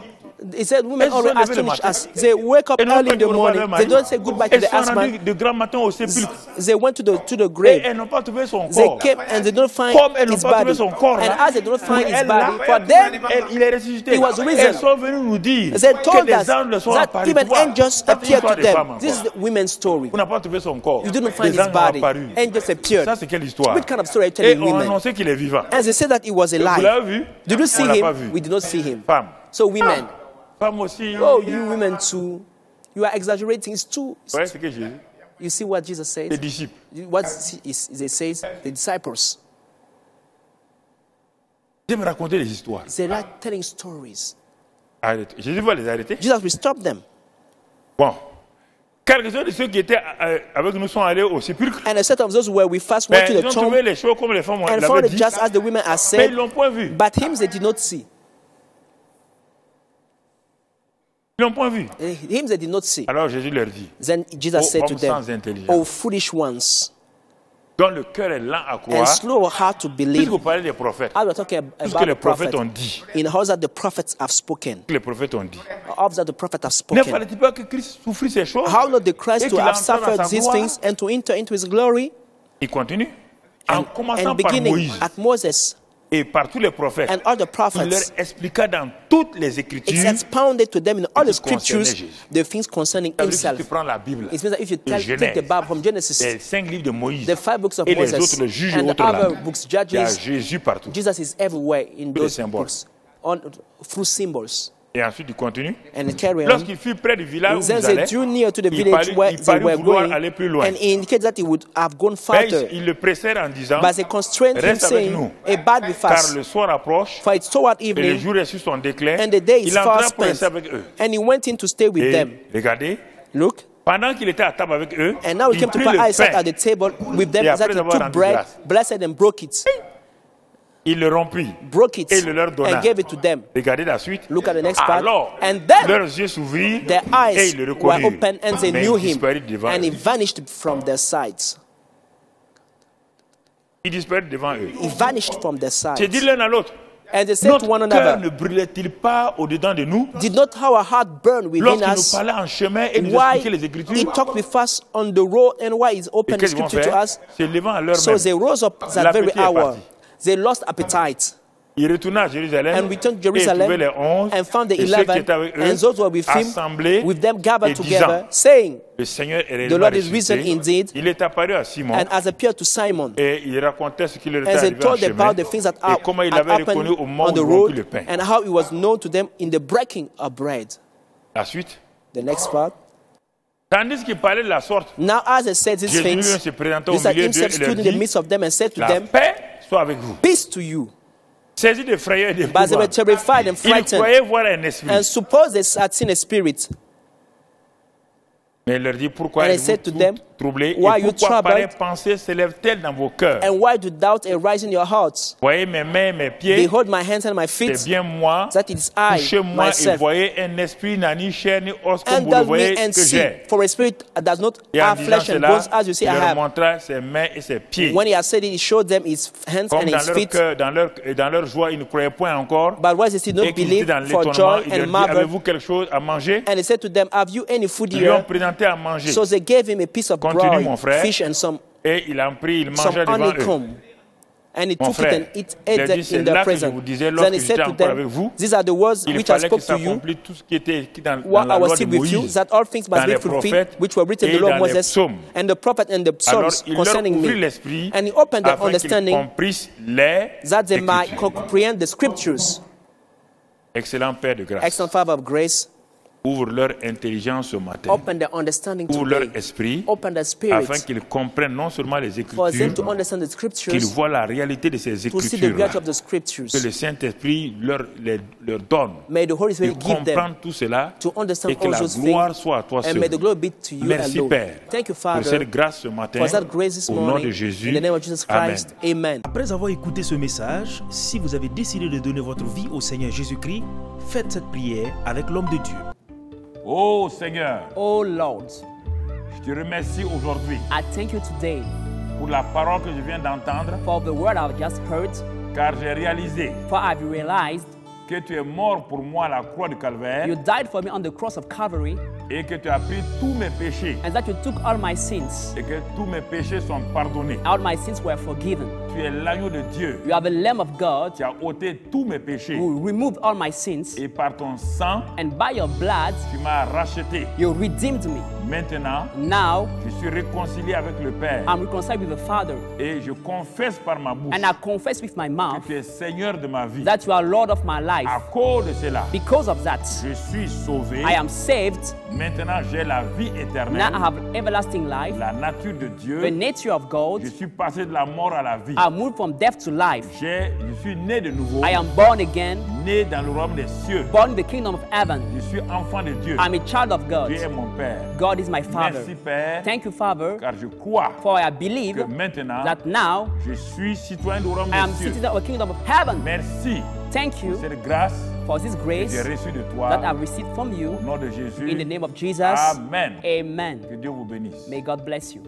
He said, women Elles se always sont levées le astonish matin. us. They wake up Et non early pas in the qu'ils revoient morning. leur They mari. don't say goodbye to Elles the sont rendues husband. de grand matin au sépulcre. They went to the Et grave. elles n'ont pas trouvé son They corps. came and they don't find Comme elles n'ont his pas trouvé body. son corps. And là, as they don't find pour his elles, body, là, for them, il est ressuscité. he was risen. Elles sont venues nous dire they que told des us anges le sont that apparus. even Tu vois, angels ça, c'est appeared l'histoire to des femmes them. encore. This is the women's story. On n'a pas trouvé son corps. You didn't find Des his anges ont body. apparu. Angels appeared. Ça, c'est quelle histoire? What kind of story are you Et telling on a women? annoncé qu'il est vivant. As they said that he was Vous alive. l'avez vu? Did you see On l'a pas him? vu. We did not see him. Femme. So women, Femmes aussi. Oh, you women too. You are exaggerating. It's too. Vous voyez ce que Jésus? You see what Jesus says? Les disciples. What he says? The disciples. J'aime raconter des histoires. They like telling stories. Arrêtez. Jésus va les arrêter. Jesus will stop them. Bon. Quelques-uns de ceux qui étaient avec nous sont allés au sépulcre. And a set of those where we first Mais went to ils the ont tomb trouvé les choses comme les femmes and l'avaient found it dit. just as the women are Mais said, ils ne l'ont pas vu. but him they did not see. Ils ne l'ont pas vu. Him they did not see. Alors Jésus leur dit, Then Jesus said to hommes them, sans intelligence, "O foolish ones, dont le cœur est lent à and croire, slow of heart to puisque believe." vous parlez des prophètes, As we're talking tout ce que about les the prophètes prophet, ont dit, in how that the prophets have spoken, que les prophètes ont dit. of that the prophet have Ne spoken. fallait-il pas que Christ souffrit ces choses? How not the Christ Et to qu'il have entre dans suffered sa these gloire? things and to enter into his glory? Il continue. En commençant And par beginning Moïse at Moses et par tous les prophètes, and all the il leur prophets, expliqua dans toutes les it's Écritures. expounded to them in all the qui concernait scriptures Jésus. the things concerning Ça veut dire que si himself. tu prends la Bible, It means that if you de take the Genèse, Bible from Genesis, les 5 livres de Moïse the 5 books of et les Moses, autres, le juge et and the autres other là, books, il y a Judges, Jésus partout. Jesus is everywhere in Tous les those symboles. books, through symbols. Et ensuite, il continue. And carry on. Lorsqu'il fut près du village où Then ils they allaient, drew near to the il village where parut they were vouloir going, aller plus loin. and he indicated that he would have gone Mais farther. ils le pressèrent en disant, But they constrained him, reste avec saying, nous, "Abide with car us, le soir approche for it's toward et le evening, jour est sur son déclin. and the day is Il entra far pour rester spent." avec eux. And he went in to stay with Et them. regardez, Look, pendant qu'il était à table avec eux, and now he il came to prit put le Isaac pain, at the table with them. Et après That he avoir took rendu bread, grâce. blessed and broke it, il le rompit broke it, et le leur donna. and gave it to them. Regardez la suite. Look at the next part. Alors, And then leurs yeux s'ouvrirent their et eyes ils le were reconnurent. open, and they Mais knew il him, disparut devant and he eux. vanished from their sight. Il disparut devant eux. He vanished from their sight. J'ai dit l'un à l'autre, And they said to one notre cœur another, ne brûlait-il pas au-dedans de nous "Did not our heart burn within lorsqu'il nous us parlait en chemin et nous why expliquait les Écritures? he talked with us on the road and why he's Et opened the qu'est-ce qu'ils vont scripture to faire? us?" Se levant à l'heure So même, they rose up that very l'appétit est hour. parti. They lost appetite Il retourna à Jérusalem and returned to et il trouvait Jerusalem les 11 and found the et ceux qui 11 étaient avec eux and those who were with him, assemblés with them et gathered disant, together, saying, le Seigneur est "The réellement Lord is risen ressuscité. indeed, Il est apparu à Simon and has appeared to Simon." et il racontait ce qui leur était And they arrivé en told chemin about the things that et comment il had avait reconnu happened au moment on où the ils rompit le road pain. and how it was known to them in the breaking of bread. La suite. The next part. Tandis qu'il parlait de la sorte, Now as they said these Jésus lui things, se présentait au Jesus milieu d'eux himself et leur stood in the dit, midst of them and said to la them, paix soit avec vous. "Peace to you." Saisi de frayeur et But they were d'épouvante, terrified and il frightened croyait voir un esprit. and supposed they had seen a spirit. Mais il leur dit, pourquoi And I êtes-vous said to them, troublés why are et you pourquoi pareille troubled? pensée s'élève-t-elle dans vos cœurs? And why do doubt arise in your hearts? Voyez mes mains, mes pieds, Behold my hands and my c'est feet, bien moi. that it is I, Touchez-moi et myself. voyez un esprit n'a ni chair ni os comme And vous le touch voyez me and que see, j'ai. for a spirit does not Et en have disant flesh and cela, bones as you see il I leur have. montra ses mains et ses pieds. When he had said it, he showed them his hands Comme and dans his leur feet. cœur, dans leur joie, ils ne croyaient point encore. But whilst they did not Et qu'ils étaient believe, dans for l'étonnement, joy il and leur dit, marvel, avez-vous quelque chose à manger? and he said to them, "Have you any food Ils lui ont here?" présenté à manger. So they gave him a piece of Continue, mon broiled frère. fish and some Et il en prit, il mangea devant eux. honeycomb. And he Mon took frère, it and it il a ate dit, them c'est in their là que je presence. vous disais, Then lorsque he said j'étais to encore avec them, vous, "These are the words il which I fallait que spoke to you s'accomplisse tout ce qui était écrit dans while la I was loi de still with you, Moïse, that all things dans must les be fulfilled, prophètes which were written in et the law of dans les Moses, psaumes. and the prophet and the Alors psalms il leur concerning ouvrit me." l'esprit And he opened their afin qu'ils understanding comprissent les that they might Écritures. comprehend the scriptures. Excellent Père de grâce, Excellent Father of grace, ouvre leur intelligence ce matin, open their understanding ouvre leur today. esprit, Open their afin spirit qu'ils comprennent non seulement les for them to Écritures, understand the qu'ils scriptures, voient la réalité de ces to see the Écritures, reality of the que scriptures. le Saint-Esprit leur donne May the Holy de Spirit give them comprendre tout cela to understand et que all la those gloire things, soit à toi and seul. may the glory be to you Merci alone. Père Thank you, pour Father, cette grâce ce matin, for that grace this au nom morning. de Jésus. In the name of Jesus Amen. Christ, Amen. Après avoir écouté ce message, si vous avez décidé de donner votre vie au Seigneur Jésus-Christ, faites cette prière avec l'homme de Dieu. Oh Seigneur, Oh Lord, je te remercie aujourd'hui I thank you today pour la parole que je viens d'entendre, for the word I've just heard, car j'ai réalisé for I've realized que tu es mort pour moi à la croix du Calvaire you died for me on the cross of Calvary, et que tu as pris tous mes péchés and that you took all my sins. et que tous mes péchés sont pardonnés. All my sins were forgiven. Tu es l'agneau de Dieu You are the Lamb of God qui a ôté tous mes péchés who removed all my sins, et par ton sang, and by your blood tu m'as racheté. you redeemed me. Maintenant, Now, je suis réconcilié avec le Père. I'm reconciled with the Father. Et je confesse par ma bouche And I confess with my que mouth tu es Seigneur de ma vie. that you are Lord of my life. À cause de cela, Because of that, je suis sauvé. I am saved. Maintenant, j'ai la vie Now I éternelle, have everlasting life, la nature de the Dieu. nature of God. Je suis passé de la mort à la vie. I moved from death to life. Je suis né de nouveau, I am born again, né dans le royaume des cieux. born in the kingdom of heaven. Je suis enfant de Dieu. I'm a child of God. Dieu est mon Père. God is my Father. Merci Père, Thank you, Father, car je crois for I believe que maintenant, that now je suis citoyen du royaume I am des cieux. citizen of the kingdom of heaven. Merci Thank you pour cette grâce for this que grace j'ai reçue de toi. that I've received from Au you. nom de Jésus. In the name of Jesus, Amen. amen. Que Dieu vous bénisse. May God bless you.